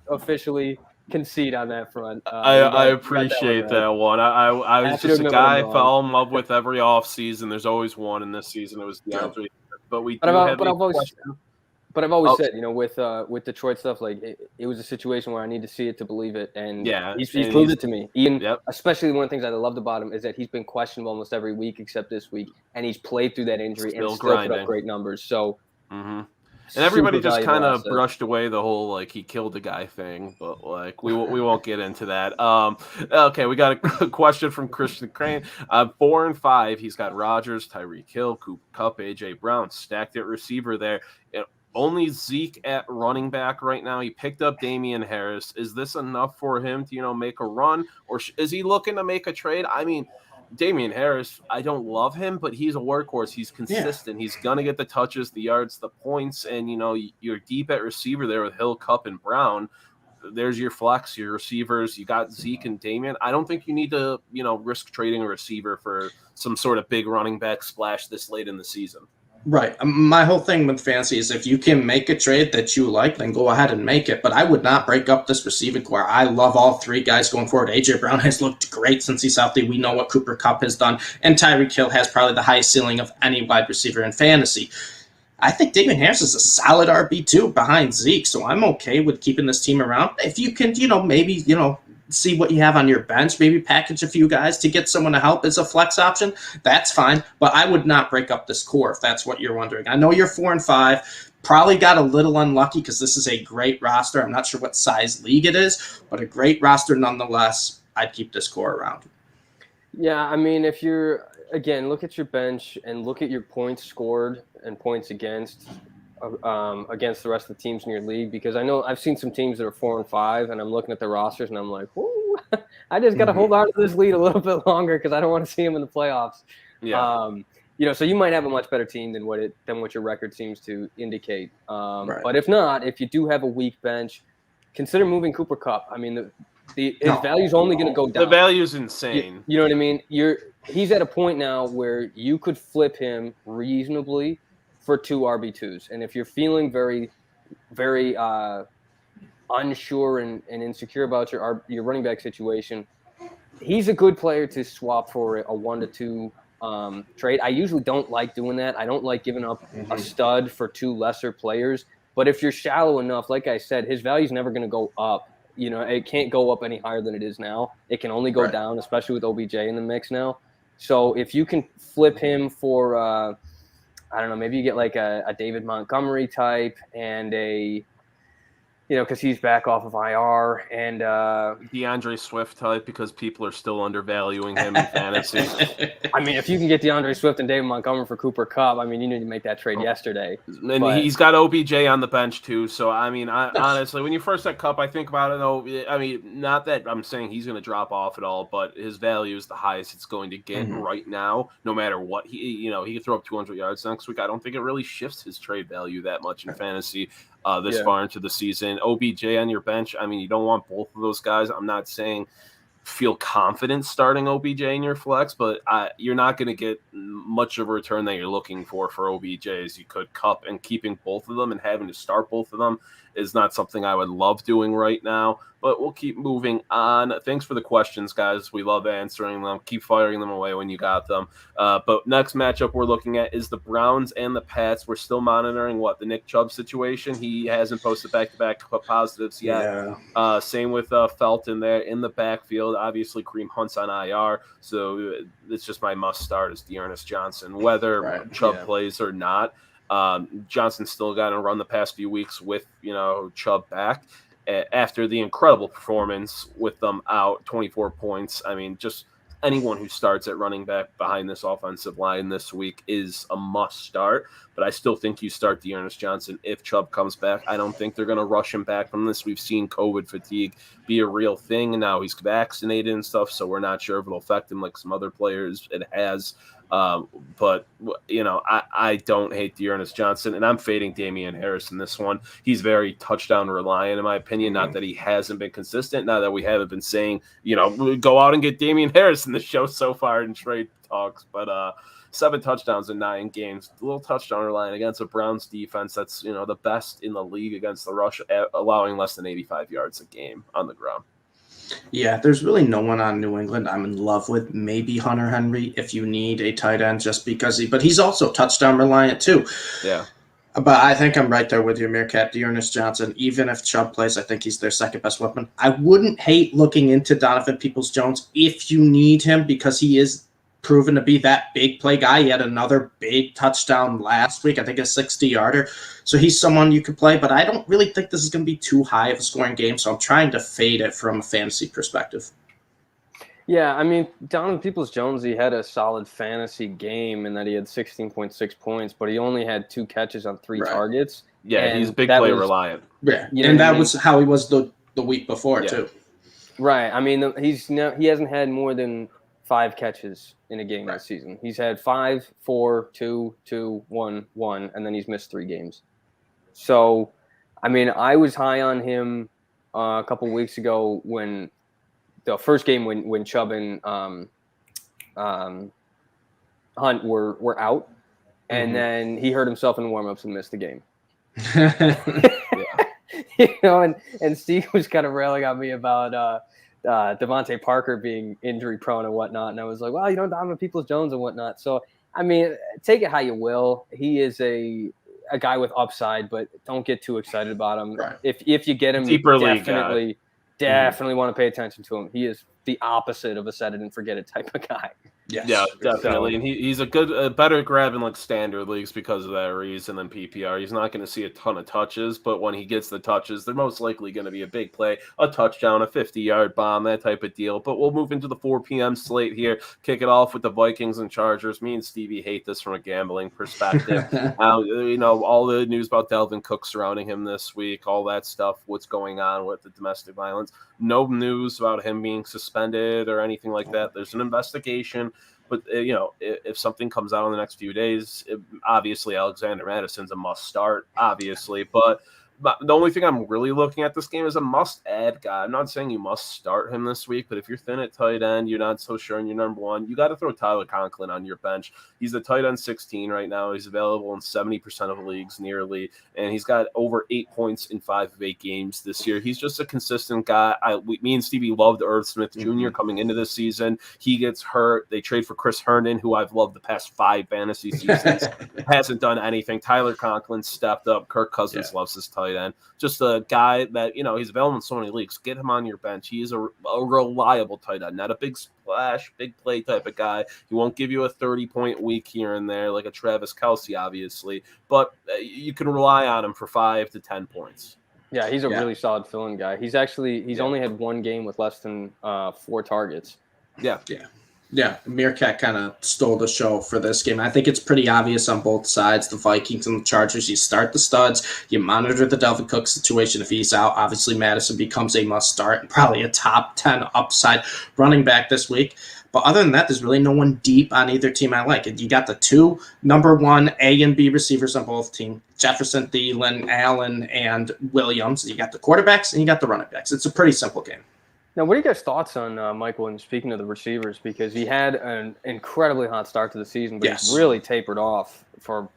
officially concede on that front. I appreciate that one. I was just a guy I fell in love with every offseason. There's always one in this season. It was DeAndre. But I've always said, with Detroit stuff, it was a situation where I need to see it to believe it, and he's proved it to me. Especially one of the things that I loved about him is that he's been questionable almost every week except this week, and he's played through that injury and still put up great numbers. So, and everybody just kind of brushed away the whole he killed the guy thing, but we won't get into that. Okay, we got a question from Christian Crane. 4 and 5, he's got Rodgers, Tyreek Hill, Cooper Kupp, AJ Brown stacked at receiver there. Only Zeke at running back right now. He picked up Damian Harris. Is this enough for him to, make a run? Or is he looking to make a trade? I mean, Damian Harris, I don't love him, but he's a workhorse. He's consistent. Yeah. He's going to get the touches, the yards, the points. And, you're deep at receiver there with Hill, Kupp, and Brown. There's your flex, your receivers. You got Zeke and Damian. I don't think you need to, risk trading a receiver for some sort of big running back splash this late in the season. Right. My whole thing with fantasy is if you can make a trade that you like, then go ahead and make it. But I would not break up this receiving core. I love all three guys going forward. A.J. Brown has looked great since he's healthy. We know what Cooper Kupp has done. And Tyreek Hill has probably the highest ceiling of any wide receiver in fantasy. I think Desean Harris is a solid RB2 behind Zeke, so I'm okay with keeping this team around. If you can, maybe, see what you have on your bench, maybe package a few guys to get someone to help as a flex option, that's fine. But I would not break up this core if that's what you're wondering. I know you're 4-5, probably got a little unlucky because this is a great roster. I'm not sure what size league it is, but a great roster nonetheless. I'd keep this core around. Yeah, I mean, if you're, again, look at your bench and look at your points scored and points against the rest of the teams in your league, because I know I've seen some teams that are 4-5, and I'm looking at the rosters and I'm like, whoo, I just got to hold on to this lead a little bit longer because I don't want to see them in the playoffs. Yeah. So you might have a much better team than what your record seems to indicate. Right. But if not, if you do have a weak bench, consider moving Cooper Kupp. I mean, his value is only going to go down. The value is insane. You know what I mean? He's at a point now where you could flip him reasonably for 2 RB2s. And if you're feeling very, very unsure and insecure about your running back situation, he's a good player to swap for a 1 to 2 trade. I usually don't like doing that. I don't like giving up a stud for 2 lesser players. But if you're shallow enough, like I said, his value is never going to go up. It can't go up any higher than it is now. It can only go down, especially with OBJ in the mix now. So if you can flip him for, I don't know, maybe you get like a David Montgomery type and because he's back off of IR, and DeAndre Swift type, because people are still undervaluing him in fantasy. I mean, if you can get DeAndre Swift and David Montgomery for Cooper Kupp, I mean, you need to make that trade yesterday. And he's got OBJ on the bench too. So I mean, honestly, when you first said Kupp, I think about it. Though, I mean, not that I'm saying he's going to drop off at all, but his value is the highest it's going to get right now. No matter what he could throw up 200 yards next week. I don't think it really shifts his trade value that much in fantasy. This far into the season. OBJ on your bench, I mean, you don't want both of those guys. I'm not saying feel confident starting OBJ in your flex, but you're not going to get much of a return that you're looking for OBJ as you could Kupp, and keeping both of them and having to start both of them is not something I would love doing right now, but we'll keep moving on. Thanks for the questions, guys. We love answering them. Keep firing them away when you got them. But next matchup we're looking at is the Browns and the Pats. We're still monitoring the Nick Chubb situation. He hasn't posted back-to-back positives yet. Yeah. Same with Felton there in the backfield. Obviously, Kareem Hunt's on IR, so it's just my must-start is Dearness Johnson, whether Chubb plays or not. Johnson's still got to run the past few weeks with, Chubb back after the incredible performance with them out, 24 points. I mean, just anyone who starts at running back behind this offensive line this week is a must start. But I still think you start Dearness Johnson if Chubb comes back. I don't think they're going to rush him back from this. We've seen COVID fatigue be a real thing, and now he's vaccinated and stuff, so we're not sure if it'll affect him like some other players it has. But I don't hate Dearness Johnson, and I'm fading Damian Harris in this one. He's very touchdown reliant, in my opinion. Not that he hasn't been consistent, not that we haven't been saying, go out and get Damian Harris in the show so far in trade talks, but 7 touchdowns in 9 games, a little touchdown reliant against a Browns defense that's, the best in the league against the rush, allowing less than 85 yards a game on the ground. Yeah, there's really no one on New England I'm in love with. Maybe Hunter Henry if you need a tight end, just because but he's also touchdown reliant too. Yeah. But I think I'm right there with you, Meerkat. Dearness Johnson, even if Chubb plays, I think he's their second best weapon. I wouldn't hate looking into Donovan Peoples-Jones if you need him, because he is proven to be that big play guy. He had another big touchdown last week, I think a 60-yarder. So he's someone you could play, but I don't really think this is going to be too high of a scoring game, so I'm trying to fade it from a fantasy perspective. Yeah, I mean, Donovan Peoples-Jones, he had a solid fantasy game in that he had 16.6 points, but he only had 2 catches on 3 targets. Yeah, he's big play reliant. Yeah, and that was how he was the week before, too. Right. I mean, he hasn't had more than 5 catches in a game this season. He's had 5, 4, 2, 2, 1, 1, and then he's missed 3 games. So, I mean, I was high on him a couple weeks ago when the first game when Chubb and Hunt were out, and then he hurt himself in warmups and missed the game. And Steve was kind of railing on me about Devontae Parker being injury prone and whatnot, and I was like, well, Donovan Peoples-Jones and whatnot. So I mean, take it how you will. He is a guy with upside, but don't get too excited about him. Right. If you get him, Deeper definitely want to pay attention to him. He is the opposite of a set it and forget it type of guy. Yes. Yeah, definitely. And he's a better grab in like standard leagues because of that reason than PPR. He's not going to see a ton of touches, but when he gets the touches, they're most likely going to be a big play, a touchdown, a 50-yard bomb, that type of deal. But we'll move into the 4 p.m. slate here. Kick it off with the Vikings and Chargers. Me and Stevie hate this from a gambling perspective. All the news about Dalvin Cook surrounding him this week, all that stuff, what's going on with the domestic violence. No news about him being suspended or anything like that. There's an investigation. But, if something comes out in the next few days, obviously Alexander Madison's a must start, obviously. But the only thing I'm really looking at this game is a must-add guy. I'm not saying you must start him this week, but if you're thin at tight end, you're not so sure in your number one, you got to throw Tyler Conklin on your bench. He's the tight end 16 right now. He's available in 70% of leagues nearly, and he's got over 8 points in 5 of 8 games this year. He's just a consistent guy. Me and Stevie loved Irv Smith Jr. coming into this season. He gets hurt. They trade for Chris Herndon, who I've loved the past 5 fantasy seasons. Hasn't done anything. Tyler Conklin stepped up. Kirk Cousins loves his tight end. Just a guy that, he's available in so many leagues. Get him on your bench. He is a reliable tight end, not a big splash, big play type of guy. He won't give you a 30-point week here and there like a Travis Kelce, obviously, but you can rely on him for 5 to 10 points. Yeah, he's a really solid fill-in guy. He's only had 1 game with less than 4 targets. Yeah, Meerkat kind of stole the show for this game. I think it's pretty obvious on both sides, the Vikings and the Chargers. You start the studs, you monitor the Dalvin Cook situation. If he's out, obviously Madison becomes a must-start and probably a top 10 upside running back this week. But other than that, there's really no one deep on either team I like. You got the 2 number 1 A and B receivers on both teams, Jefferson, Thielen, Allen, and Williams. You got the quarterbacks and you got the running backs. It's a pretty simple game. Now, what are you guys' thoughts on Michael, and speaking of the receivers, because he had an incredibly hot start to the season, but he's really tapered off for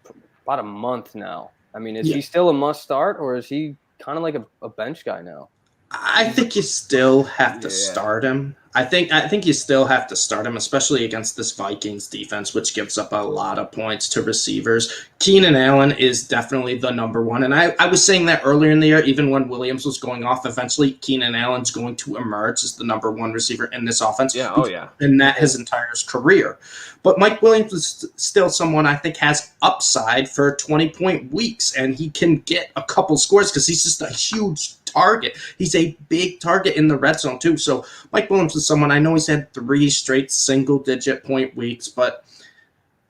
about a month now. I mean, is he still a must-start, or is he kind of like a bench guy now? I think you still have to start him. I think you still have to start him, especially against this Vikings defense, which gives up a lot of points to receivers. Keenan Allen is definitely the number 1. And I was saying that earlier in the year, even when Williams was going off, eventually Keenan Allen's going to emerge as the number 1 receiver in this offense. And that his entire career. But Mike Williams is still someone I think has upside for 20-point weeks, and he can get a couple scores because he's just a huge target. He's a big target in the red zone too. So Mike Williams is someone, I know he's had 3 straight single-digit point weeks, but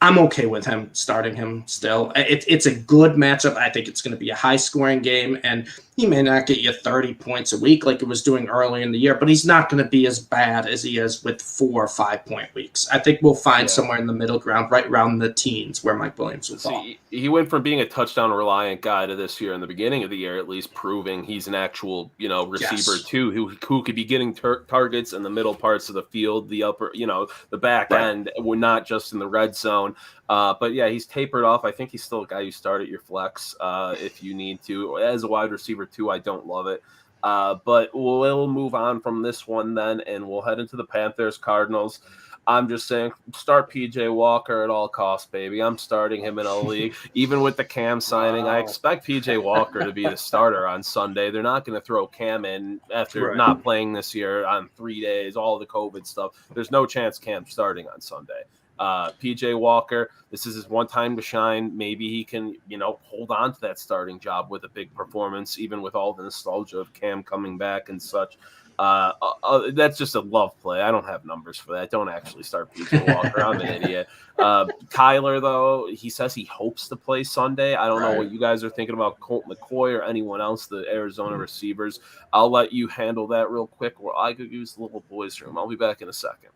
I'm okay with him starting him still. It's a good matchup. I think it's going to be a high-scoring game, and he may not get you 30 points a week like it was doing early in the year, but he's not going to be as bad as he is with 4 or 5-point weeks. I think we'll find somewhere in the middle ground, right around the teens, where Mike Williams will fall. He went from being a touchdown-reliant guy to this year, in the beginning of the year at least, proving he's an actual, receiver too, who could be getting targets in the middle parts of the field, the upper, the back end. We're not just in the red zone. But he's tapered off. I think he's still a guy you start at your flex if you need to. As a wide receiver too, I don't love it. But we'll move on from this one then, and we'll head into the Panthers Cardinals. I'm just saying, start PJ Walker at all costs, baby. I'm starting him in a league. Even with the Cam signing, I expect PJ Walker to be the starter on Sunday. They're not going to throw Cam in after not playing this year on 3 days, all the COVID stuff. There's no chance Cam's starting on Sunday. PJ Walker, this is his one time to shine. Maybe he can, hold on to that starting job with a big performance, even with all the nostalgia of Cam coming back and such. That's just a love play. I don't have numbers for that. Don't actually start PJ Walker. I'm an idiot. Kyler, though, he says he hopes to play Sunday. I don't know what you guys are thinking about Colt McCoy or anyone else, the Arizona receivers. I'll let you handle that real quick, or I could use the little boys' room. I'll be back in a second.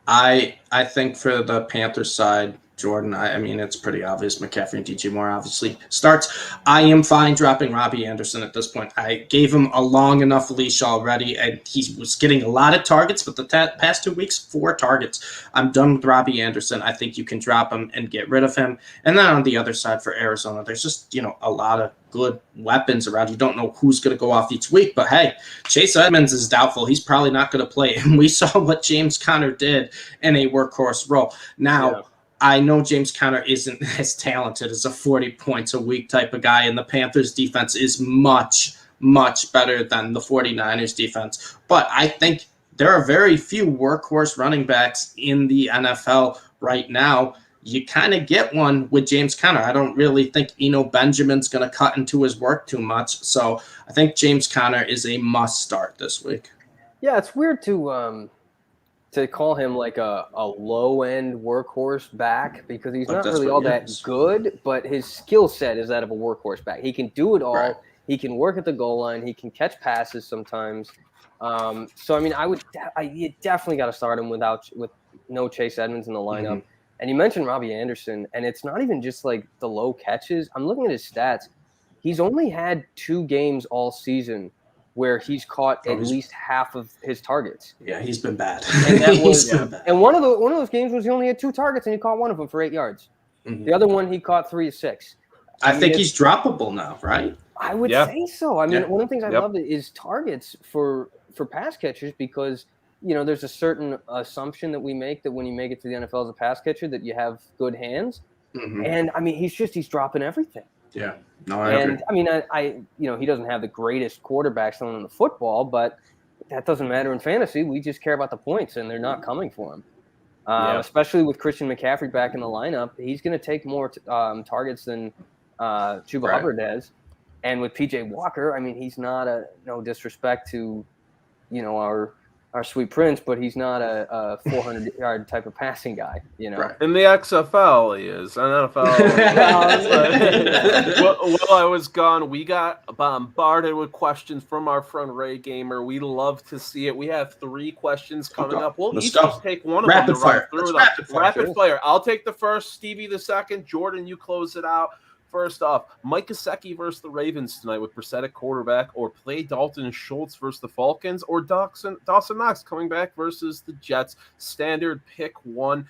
I think for the Panthers side, Jordan, I mean, it's pretty obvious. McCaffrey and DJ Moore obviously starts. I am fine dropping Robbie Anderson at this point. I gave him a long enough leash already, and he was getting a lot of targets, but the past 2 weeks, 4 targets. I'm done with Robbie Anderson. I think you can drop him and get rid of him. And then on the other side for Arizona, there's just, a lot of good weapons around. You don't know who's going to go off each week, but hey, Chase Edmonds is doubtful. He's probably not going to play. And we saw what James Conner did in a workhorse role. Now, I know James Conner isn't as talented as a 40 points a week type of guy, and the Panthers defense is much, much better than the 49ers defense. But I think there are very few workhorse running backs in the NFL right now. You kind of get one with James Conner. I don't really think Eno Benjamin's going to cut into his work too much. So I think James Conner is a must start this week. Yeah, it's weird to call him like a low-end workhorse back because he's not really all that good, but his skill set is that of a workhorse back. He can do it all. Right. He can work at the goal line. He can catch passes sometimes. So, I mean, you definitely got to start him with no Chase Edmonds in the lineup. Mm-hmm. And you mentioned Robbie Anderson, and it's not even just like the low catches. I'm looking at his stats. He's only had 2 games all season where he's caught at least half of his targets. Yeah, he's been bad. And that was and one of those games was he only had 2 targets and he caught one of them for 8 yards. Mm-hmm. The other one he caught 3 to 6. I think he's droppable now, right? I would say so. I mean, one of the things I love is targets for pass catchers because there's a certain assumption that we make that when you make it to the NFL as a pass catcher that you have good hands. Mm-hmm. And I mean, he's dropping everything. Yeah. No, I agree. I mean, I he doesn't have the greatest quarterback throwing in the football, but that doesn't matter in fantasy. We just care about the points, and they're not coming for him. Especially with Christian McCaffrey back in the lineup, he's going to take more targets than Chuba Hubbard does. And with PJ Walker, I mean, he's not no disrespect to, our sweet prince, but he's not a 400-yard type of passing guy, Right. In the XFL, he is. In NFL. While I was gone, we got bombarded with questions from our friend Ray Gamer. We love to see it. We have 3 questions coming up. We'll each just take one of them to run through them. Rapid fire. I'll take the first, Stevie the second. Jordan, you close it out. First off, Mckissick versus the Ravens tonight with Brissett at quarterback, or play Dalton Schultz versus the Falcons, or Dawson Knox coming back versus the Jets. Standard pick 1.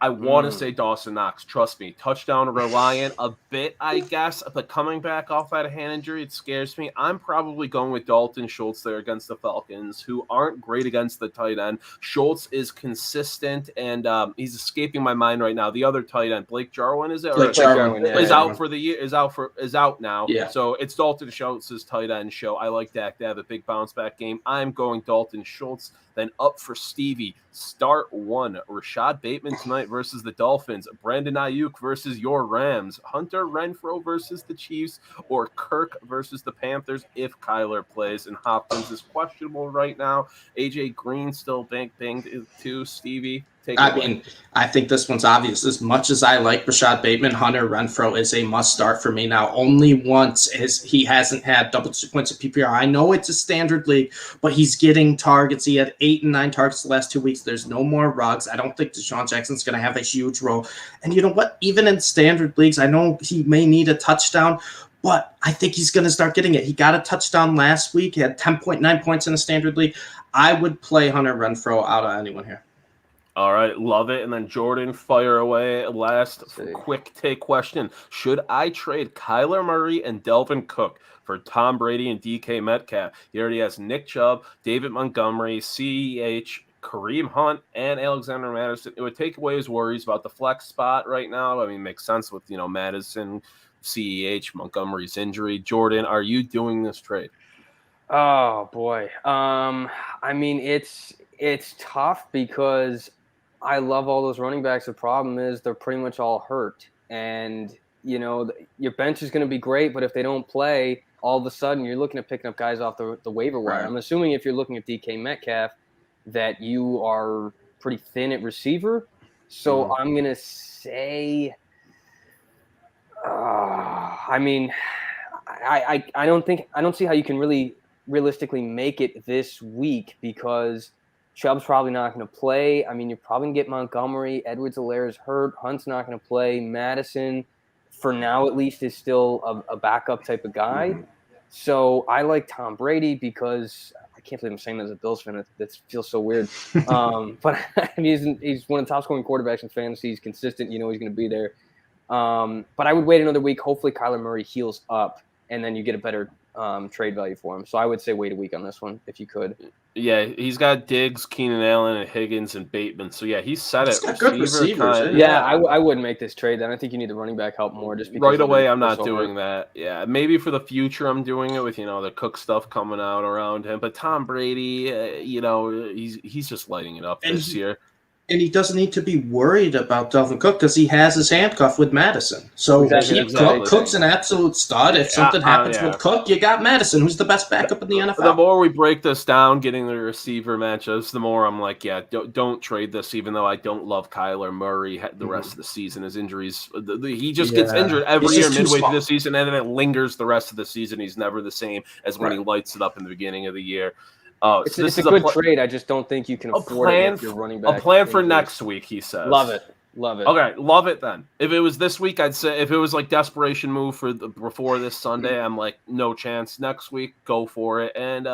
I want to say Dawson Knox. Trust me. Touchdown reliant a bit, I guess, but coming back off that hand injury, it scares me. I'm probably going with Dalton Schultz there against the Falcons, who aren't great against the tight end. Schultz is consistent, and he's escaping my mind right now. The other tight end, Blake Jarwin, is it? Blake Jarwin is out for the year. Is out now. Yeah. So it's Dalton Schultz's tight end show. I like Dak to have a big bounce back game. I'm going Dalton Schultz. Then up for Stevie, start 1. Rashad Bateman tonight versus the Dolphins. Brandon Ayuk versus your Rams. Hunter Renfrow versus the Chiefs. Or Kirk versus the Panthers if Kyler plays. And Hopkins is questionable right now. AJ Green still banged too. Stevie, I think this one's obvious. As much as I like Rashad Bateman, Hunter Renfrow is a must start for me now. Only once he hasn't had double points of PPR. I know it's a standard league, but he's getting targets. He had 8 and 9 targets the last 2 weeks. There's no more Ruggs. I don't think Desean Jackson's going to have a huge role. And you know what? Even in standard leagues, I know he may need a touchdown, but I think he's going to start getting it. He got a touchdown last week. He had 10.9 points in a standard league. I would play Hunter Renfrow out of anyone here. All right, love it. And then Jordan, fire away. Last quick take question. Should I trade Kyler Murray and Delvin Cook for Tom Brady and DK Metcalf? He already has Nick Chubb, David Montgomery, CEH, Kareem Hunt, and Alexander Madison. It would take away his worries about the flex spot right now. I mean, it makes sense with, Madison, CEH, Montgomery's injury. Jordan, are you doing this trade? Oh, boy. I mean, it's tough because I love all those running backs. The problem is they're pretty much all hurt. And, your bench is going to be great, but if they don't play, all of a sudden you're looking at picking up guys off the waiver wire. Right. I'm assuming if you're looking at DK Metcalf that you are pretty thin at receiver. So I'm going to say, I don't see how you can really realistically make it this week because Chubb's probably not going to play. I mean, you're probably going to get Montgomery. Edwards-Helaire's hurt. Hunt's not going to play. Madison, for now at least, is still a backup type of guy. So I like Tom Brady because I can't believe I'm saying that as a Bills fan. That feels so weird. But I mean, he's one of the top scoring quarterbacks in fantasy. He's consistent. You know he's going to be there. But I would wait another week. Hopefully Kyler Murray heals up, and then you get a better trade value for him. So I would say wait a week on this one if you could. Yeah, he's got Diggs, Keenan Allen, and Higgins and Bateman. So yeah, he's set He's at got good receivers. Yeah, I wouldn't make this trade then. I think you need the running back help more. Just because right away, I'm not doing that. Yeah, maybe for the future, I'm doing it with the Cook stuff coming out around him. But Tom Brady, he's just lighting it up this year. And he doesn't need to be worried about Dalvin Cook because he has his handcuff with Madison. So Cook's an absolute stud. If something happens with Cook, you got Madison, who's the best backup in the NFL. The more we break this down, getting the receiver matchups, the more I'm like, don't trade this, even though I don't love Kyler Murray the rest of the season. His injuries, he just gets injured every year midway through the season, and then it lingers the rest of the season. He's never the same as when he lights it up in the beginning of the year. It's a good trade. I just don't think you can afford it if you're running back. A plan for next week, he says. Love it. Okay, love it then. If it was this week, I'd say if it was like desperation move before this Sunday, I'm like, no chance. Next week, go for it. And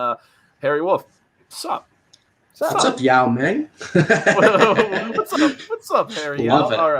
Harry Wolf, what's up? What's up, Yao Ming? What's up, Harry? Love it. All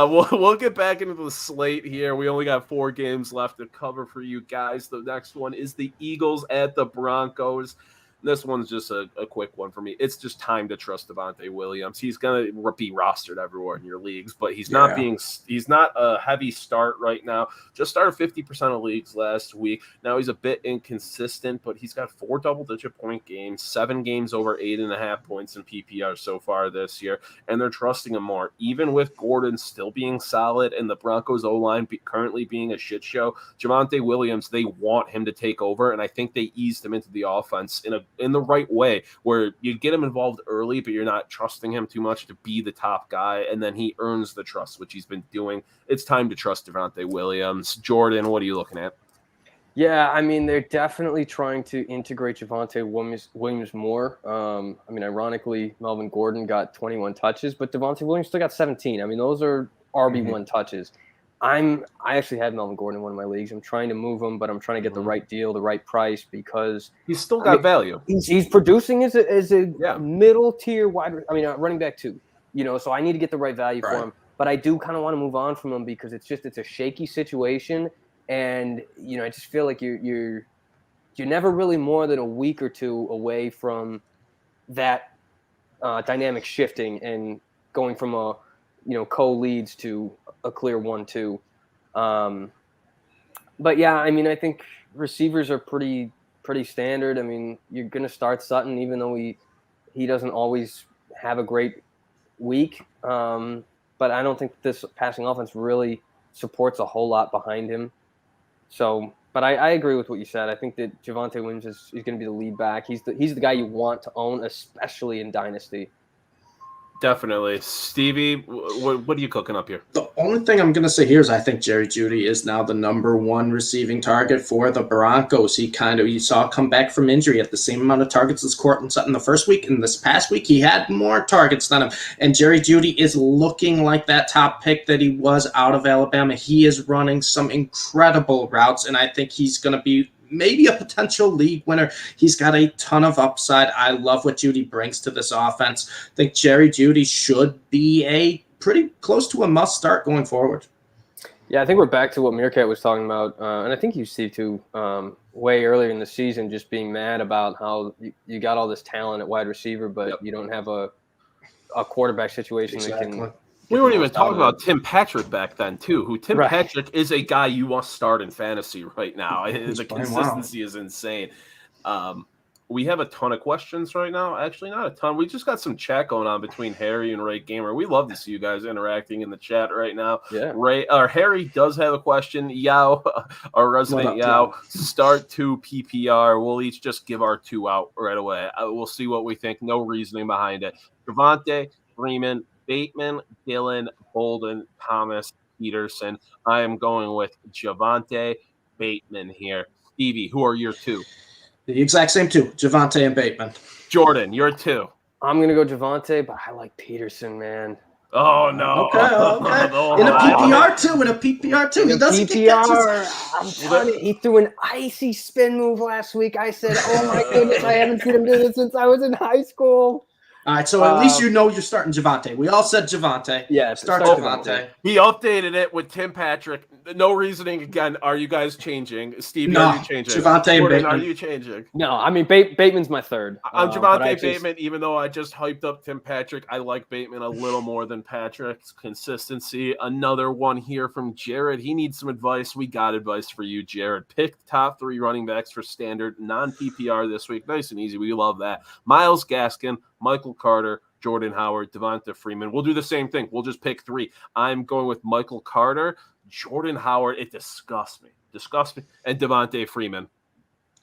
right. We'll get back into the slate here. We only got 4 games left to cover for you guys. The next one is the Eagles at the Broncos. This one's just a quick one for me. It's just time to trust Devonte Williams. He's gonna be rostered everywhere in your leagues, but he's not a heavy start right now. Just started 50% of leagues last week. Now he's a bit inconsistent, but he's got 4 double-digit point games, 7 games over 8.5 points in PPR so far this year, and they're trusting him more. Even with Gordon still being solid and the Broncos O-line currently being a shit show, Devonte Williams, they want him to take over, and I think they eased him into the offense in the right way, where you get him involved early, but you're not trusting him too much to be the top guy, and then he earns the trust, which he's been doing. It's time to trust Devonte Williams. Jordan, what are you looking at? Yeah, I mean, they're definitely trying to integrate Devonte Williams more. I mean, ironically, Melvin Gordon got 21 touches, but Devonte Williams still got 17. I mean, those are RB1 touches. I actually had Melvin Gordon in one of my leagues. I'm trying to move him, but I'm trying to get the right deal, the right price, because he's still got value. He's producing as a middle tier running back 2. So I need to get the right value for him. But I do kind of want to move on from him because it's a shaky situation, and I just feel like you're never really more than a week or 2 away from that dynamic shifting and going from a co-leads to a clear 1-2. But yeah, I mean, I think receivers are pretty standard. I mean, you're going to start Sutton, even though he doesn't always have a great week. But I don't think this passing offense really supports a whole lot behind him. So, but I agree with what you said. I think that Devonte Williams is going to be the lead back. He's the guy you want to own, especially in Dynasty. Definitely. Stevie, what are you cooking up here? The only thing I'm going to say here is I think Jerry Jeudy is now the number 1 receiving target for the Broncos. You saw come back from injury at the same amount of targets as Courtland Sutton the first week. And this past week, he had more targets than him. And Jerry Jeudy is looking like that top pick that he was out of Alabama. He is running some incredible routes, and I think he's going to be maybe a potential league winner. He's got a ton of upside. I love what Jeudy brings to this offense. I think Jerry Jeudy should be a pretty close to a must start going forward. Yeah, I think we're back to what Meerkat was talking about, and I think you see too way earlier in the season, just being mad about how you got all this talent at wide receiver, but you don't have a quarterback situation that can. We weren't even talking about Tim Patrick back then, too, Patrick is a guy you must start in fantasy right now. The consistency is insane. We have a ton of questions right now. Actually, not a ton. We just got some chat going on between Harry and Ray Gamer. We love to see you guys interacting in the chat right now. Yeah. Harry does have a question. Yao, our resident Yao, start 2 PPR. We'll each just give our 2 out right away. We'll see what we think. No reasoning behind it. Devonta Freeman, Bateman, Dillon, Bolden, Thomas, Peterson. I am going with Devonta Bateman here. Stevie, who are your 2? The exact same two, Javonte and Bateman. Jordan, you're 2. I'm going to go Javonte, but I like Peterson, man. Oh, no. Okay. In a PPR too. He doesn't get catches. I'm telling you, he threw an icy spin move last week. I said, oh, my goodness, I haven't seen him do this since I was in high school. All right, so at least you're starting Javonte. We all said Javonte. Yeah, start Javonte. He updated it with Tim Patrick. No reasoning again. Are you guys changing? Stevie, no, are you changing? Javonte and Jordan, Bateman. are you changing? No, I mean, Bateman's my third. I'm Javonte Bateman, even though I just hyped up Tim Patrick. I like Bateman a little more than Patrick's consistency. Another one here from Jared. He needs some advice. We got advice for you, Jared. Pick the top 3 running backs for standard non-PPR this week. Nice and easy. We love that. Myles Gaskin, Michael Carter, Jordan Howard, Devonta Freeman. We'll do the same thing. We'll just pick 3. I'm going with Michael Carter, Jordan Howard. It disgusts me. And Devonta Freeman.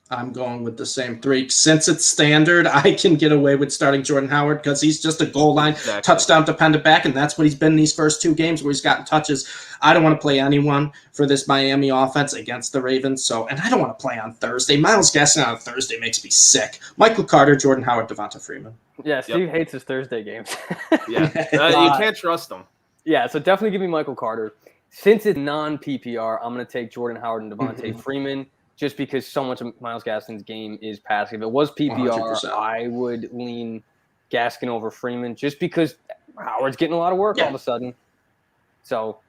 I'm going with the same 3. Since it's standard, I can get away with starting Jordan Howard because he's just a goal line, touchdown dependent back, and that's what he's been in these first 2 games where he's gotten touches. I don't want to play anyone for this Miami offense against the Ravens, and I don't want to play on Thursday. Myles Gaskin on Thursday makes me sick. Michael Carter, Jordan Howard, Devonta Freeman. Yeah, Steve hates his Thursday games. You can't trust them. Yeah, so definitely give me Michael Carter. Since it's non-PPR, I'm going to take Jordan Howard and Devonta Freeman just because so much of Myles Gaskin's game is passing. If it was PPR, 100%. I would lean Gaskin over Freeman just because Howard's getting a lot of work all of a sudden. So,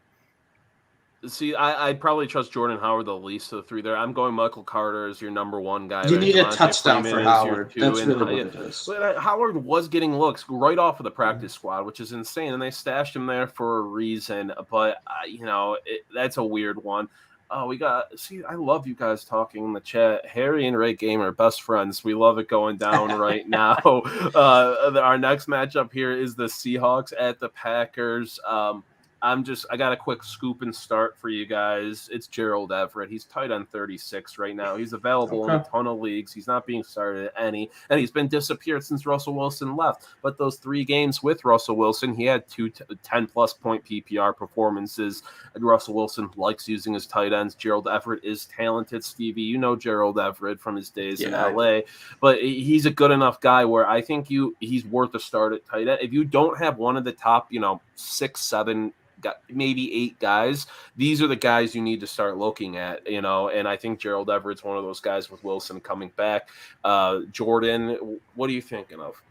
see, I'd probably trust Jordan Howard the least of the 3 there. I'm going Michael Carter as your number 1 guy. You need a touchdown Freeman for Howard. That's really what it is. But Howard was getting looks right off of the practice squad, which is insane, and they stashed him there for a reason. But, that's a weird one. I love you guys talking in the chat. Harry and Ray Gamer, best friends. We love it going down right now. Our next matchup here is the Seahawks at the Packers. I got a quick scoop and start for you guys. It's Gerald Everett. He's tight end 36 right now. He's available in a ton of leagues. He's not being started at any, and he's been disappeared since Russell Wilson left. But those 3 games with Russell Wilson, he had 2 10-plus point PPR performances. And Russell Wilson likes using his tight ends. Gerald Everett is talented. Stevie, you know Gerald Everett from his days in LA, but he's a good enough guy where I think he's worth a start at tight end. If you don't have one of the top, 6, 7, maybe 8 guys, these are the guys you need to start looking at, and I think Gerald Everett's one of those guys with Wilson coming back. Jordan, what are you thinking of?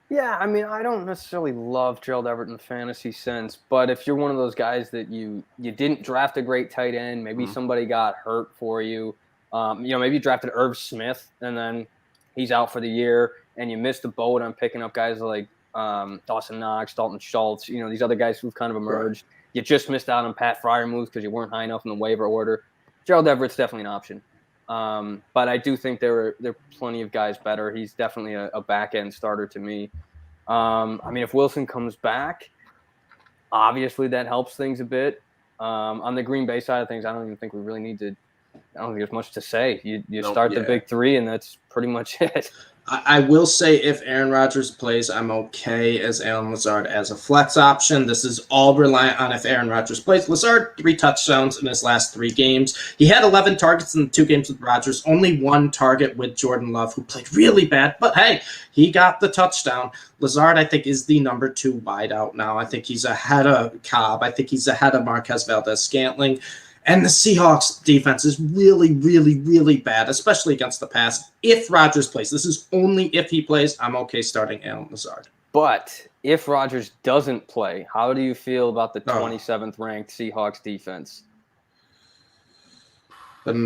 Yeah, I mean, I don't necessarily love Gerald Everett in the fantasy sense, but if you're one of those guys that you didn't draft a great tight end, maybe somebody got hurt for you, maybe you drafted Irv Smith and then he's out for the year and you missed the boat on picking up guys like Dawson Knox, Dalton Schultz, these other guys who've kind of emerged. Right. You just missed out on Pat Fryer moves because you weren't high enough in the waiver order. Gerald Everett's definitely an option. But I do think there are plenty of guys better. He's definitely a back-end starter to me. If Wilson comes back, obviously that helps things a bit. On the Green Bay side of things, I don't even think we really need to – I don't think there's much to say. You start the big 3, and that's pretty much it. I will say if Aaron Rodgers plays, I'm okay as Allen Lazard as a flex option. This is all reliant on if Aaron Rodgers plays. Lazard, 3 touchdowns in his last 3 games. He had 11 targets in the 2 games with Rodgers, only 1 target with Jordan Love, who played really bad. But, hey, he got the touchdown. Lazard, I think, is the number 2 wideout now. I think he's ahead of Cobb. I think he's ahead of Marquez Valdez-Scantling. And the Seahawks defense is really, really, really bad, especially against the pass. If Rodgers plays, this is only if he plays, I'm okay starting Allen Lazard. But if Rodgers doesn't play, how do you feel about the 27th ranked Seahawks defense? That's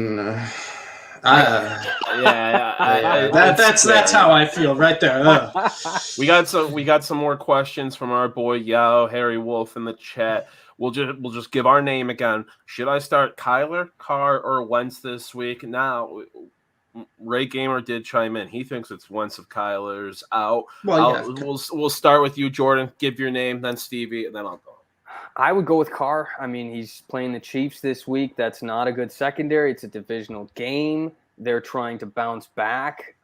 how I feel right there. We got some more questions from our boy Yao Harry Wolf in the chat. We'll just give our name again. Should I start Kyler, Carr, or Wentz this week? Now, Ray Gamer did chime in. He thinks it's Wentz if Kyler's out. We'll start with you, Jordan. Give your name, then Stevie, and then I'll go. I would go with Carr. He's playing the Chiefs this week. That's not a good secondary. It's a divisional game. They're trying to bounce back.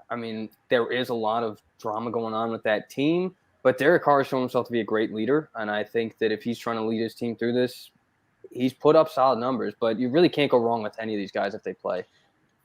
There is a lot of drama going on with that team. But Derek Carr has shown himself to be a great leader, and I think that if he's trying to lead his team through this, he's put up solid numbers. But you really can't go wrong with any of these guys if they play.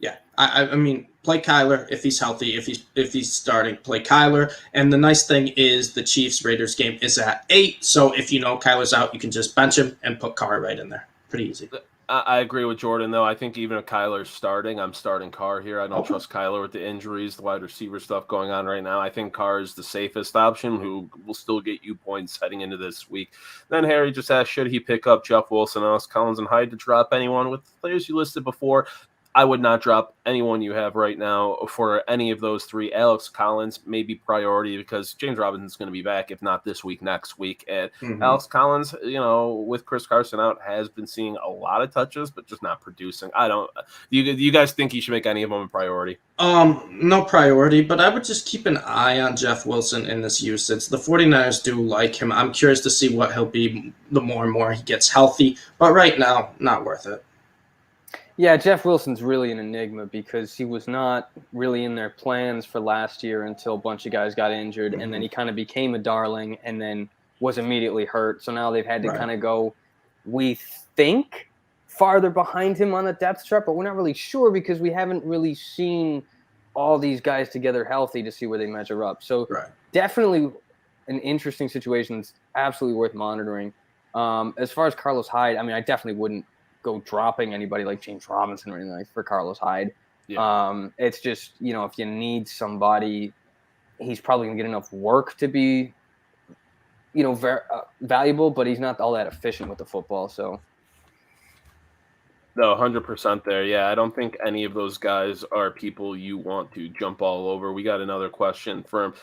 Yeah, I mean, play Kyler if he's healthy. If he's starting, play Kyler. And the nice thing is the Chiefs-Raiders game is at 8. So if you know Kyler's out, you can just bench him and put Carr right in there. Pretty easy. I agree with Jordan, though. I think even if Kyler's starting, I'm starting Carr here. I don't trust Kyler with the injuries, the wide receiver stuff going on right now. I think Carr is the safest option, who will still get you points heading into this week. Then Harry just asked, should he pick up Jeff Wilson, Alex Collins, and Hyde to drop anyone with the players you listed before? I would not drop anyone you have right now for any of those three. Alex Collins may be priority because James Robinson's going to be back, if not this week, next week. And Alex Collins, with Chris Carson out, has been seeing a lot of touches, but just not producing. Do you guys think he should make any of them a priority? No priority, but I would just keep an eye on Jeff Wilson in this usage. The 49ers do like him. I'm curious to see what he'll be the more and more he gets healthy. But right now, not worth it. Yeah, Jeff Wilson's really an enigma because he was not really in their plans for last year until a bunch of guys got injured, and then he kind of became a darling and then was immediately hurt. So now they've had to kind of go, we think, farther behind him on the depth chart, but we're not really sure because we haven't really seen all these guys together healthy to see where they measure up. So definitely an interesting situation that's absolutely worth monitoring. As far as Carlos Hyde, I mean, I definitely wouldn't go dropping anybody like James Robinson or anything like for Carlos Hyde. Yeah. It's just, if you need somebody, he's probably going to get enough work to be, valuable, but he's not all that efficient with the football. So. No, 100% there. Yeah, I don't think any of those guys are people you want to jump all over. We got another question from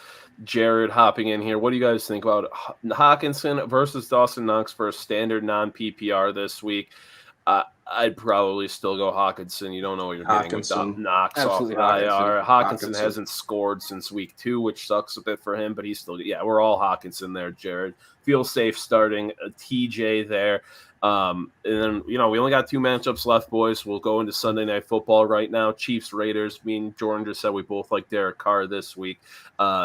Jared hopping in here. What do you guys think about Hawkinson versus Dawson Knox for a standard non-PPR this week? I'd probably still go Hawkinson. You don't know what you're getting with Knox off the IR. Hawkinson hasn't scored since week 2, which sucks a bit for him, but he's still – yeah, we're all Hawkinson there, Jared. Feel safe starting a TJ there. And then, we only got 2 matchups left, boys. We'll go into Sunday Night Football right now. Chiefs-Raiders. Me and Jordan just said we both like Derek Carr this week.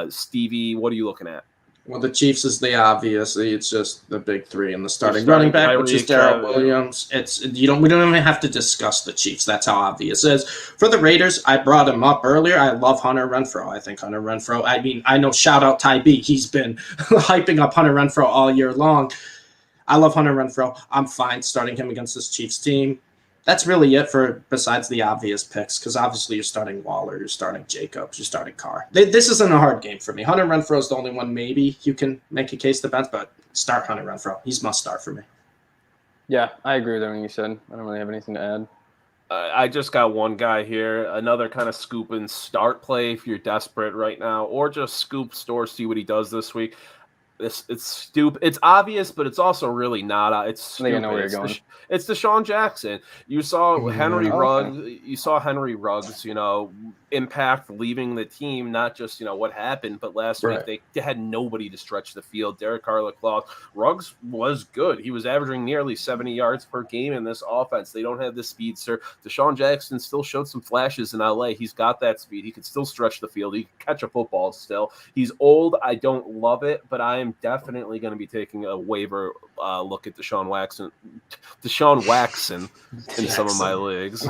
Stevie, what are you looking at? Well, the Chiefs is the obvious. It's just the big 3 and the starting running back, which is Jamal Williams. We don't even have to discuss the Chiefs. That's how obvious it is. For the Raiders, I brought him up earlier. I love Hunter Renfrow. I think Hunter Renfrow. I mean, I know. Shout out Ty B. He's been hyping up Hunter Renfrow all year long. I love Hunter Renfrow. I'm fine starting him against this Chiefs team. That's really it besides the obvious picks, because obviously you're starting Waller, you're starting Jacobs, you're starting Carr. This isn't a hard game for me. Hunter Renfrow is the only one maybe you can make a case to bench, but start Hunter Renfrow. He's must start for me. Yeah, I agree with everything you said. I don't really have anything to add. I just got one guy here, another kind of scoop and start play if you're desperate right now, or just scoop store, see what he does this week. It's stupid. It's obvious, but it's also really not. It's stupid. I know where you're going. It's Desean Jackson. You saw Henry Ruggs. You saw Henry Ruggs. Impact leaving the team. Not just what happened, but last week they had nobody to stretch the field. Derek Carr looked lost. Ruggs was good. He was averaging nearly 70 yards per game in this offense. They don't have the speedster. Desean Jackson still showed some flashes in LA. He's got that speed. He could still stretch the field. He can catch a football still. He's old. I don't love it, but I am definitely going to be taking a waiver look at Desean Waxon in some of my leagues.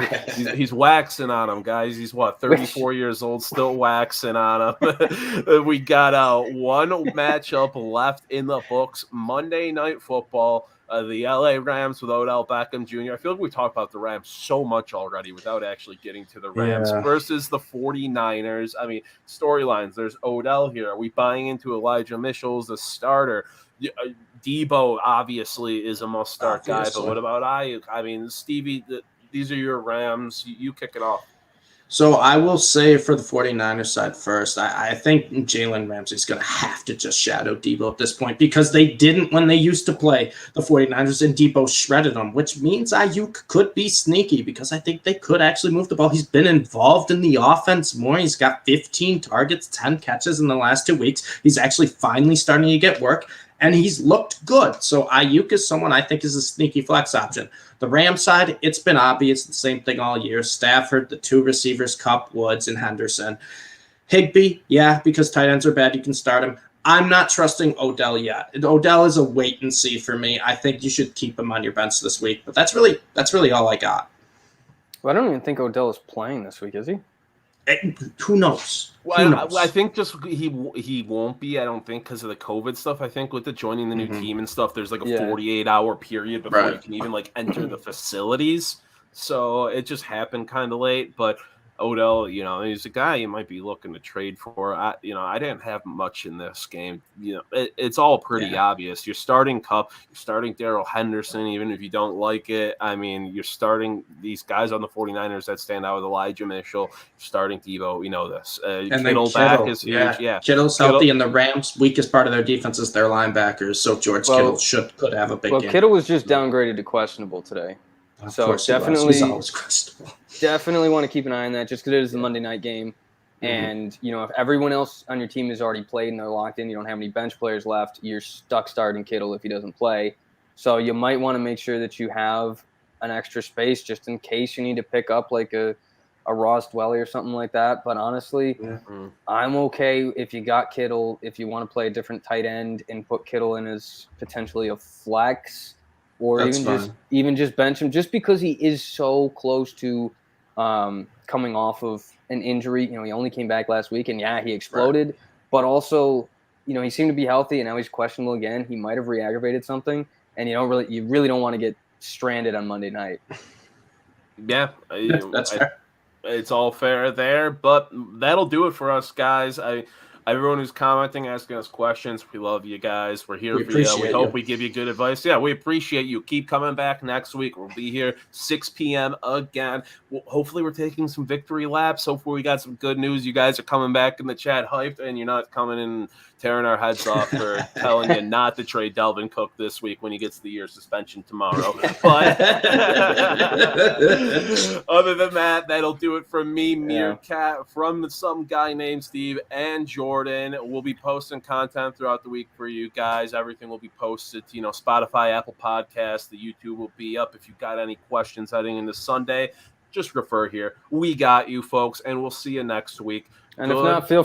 He's waxing on him, guys. He's 34 years old, still waxing on him. We got one matchup left in the books. Monday Night Football. The LA Rams with Odell Beckham Jr. I feel like we talked about the Rams so much already without actually getting to the Rams versus the 49ers. I mean, storylines. There's Odell here. Are we buying into Elijah Mitchell as a starter? Debo obviously is a must-start guy, but what about Ayuk? I mean, Stevie, these are your Rams. You kick it off. So I will say for the 49ers side first, I think Jalen Ramsey's going to have to just shadow Debo at this point because they didn't when they used to play the 49ers and Debo shredded them, which means Ayuk could be sneaky because I think they could actually move the ball. He's been involved in the offense more. He's got 15 targets, 10 catches in the last 2 weeks. He's actually finally starting to get work. And he's looked good. So Ayuk is someone I think is a sneaky flex option. The Rams side, it's been obvious. The same thing all year. Stafford, the 2 receivers, Kupp, Woods, and Henderson. Higbee, because tight ends are bad. You can start him. I'm not trusting Odell yet. Odell is a wait and see for me. I think you should keep him on your bench this week. But that's really all I got. Well, I don't even think Odell is playing this week, is he? Who knows? Well, I think just he won't be. I don't think because of the COVID stuff. I think with the joining the new team and stuff, there's like a 48-hour period before you can even like enter the facilities. So it just happened kind of late. But Odell, he's a guy you might be looking to trade for. I didn't have much in this game. It's all pretty obvious. You're starting Kupp, you're starting Darrell Henderson, even if you don't like it. I mean, you're starting these guys on the 49ers that stand out with Elijah Mitchell. You're starting Devo. We know this. And Kittle back is huge. Yeah. Kittle's healthy, and the Rams' weakest part of their defense is their linebackers. So Kittle could have a big game. Kittle was just downgraded to questionable today. So definitely, definitely want to keep an eye on that just because it is the Monday night game. And, if everyone else on your team has already played and they're locked in, you don't have any bench players left, you're stuck starting Kittle if he doesn't play. So you might want to make sure that you have an extra space just in case you need to pick up like a Ross Dwelly or something like that. But honestly, I'm okay if you got Kittle, if you want to play a different tight end and put Kittle in as potentially a flex. Or even just bench him just because he is so close to coming off of an injury. He only came back last week, and he exploded. Right. But also, he seemed to be healthy, and now he's questionable again. He might have re-aggravated something, and you really don't want to get stranded on Monday night. Yeah, that's fair. It's all fair there, but that'll do it for us, guys. Everyone who's commenting, asking us questions, we love you guys. We're here for you. We hope we give you good advice. Yeah, we appreciate you. Keep coming back next week. We'll be here 6 p.m. again. Hopefully we're taking some victory laps. Hopefully we got some good news. You guys are coming back in the chat hyped, and you're not coming in tearing our heads off for telling you not to trade Dalvin Cook this week when he gets the year suspension tomorrow. But other than that, that'll do it from me, Meerkat, from some guy named Steve and Jordan. We'll be posting content throughout the week for you guys. Everything will be posted to, Spotify, Apple Podcasts. The YouTube will be up. If you've got any questions heading into Sunday, just refer here. We got you, folks, and we'll see you next week. And if not, feel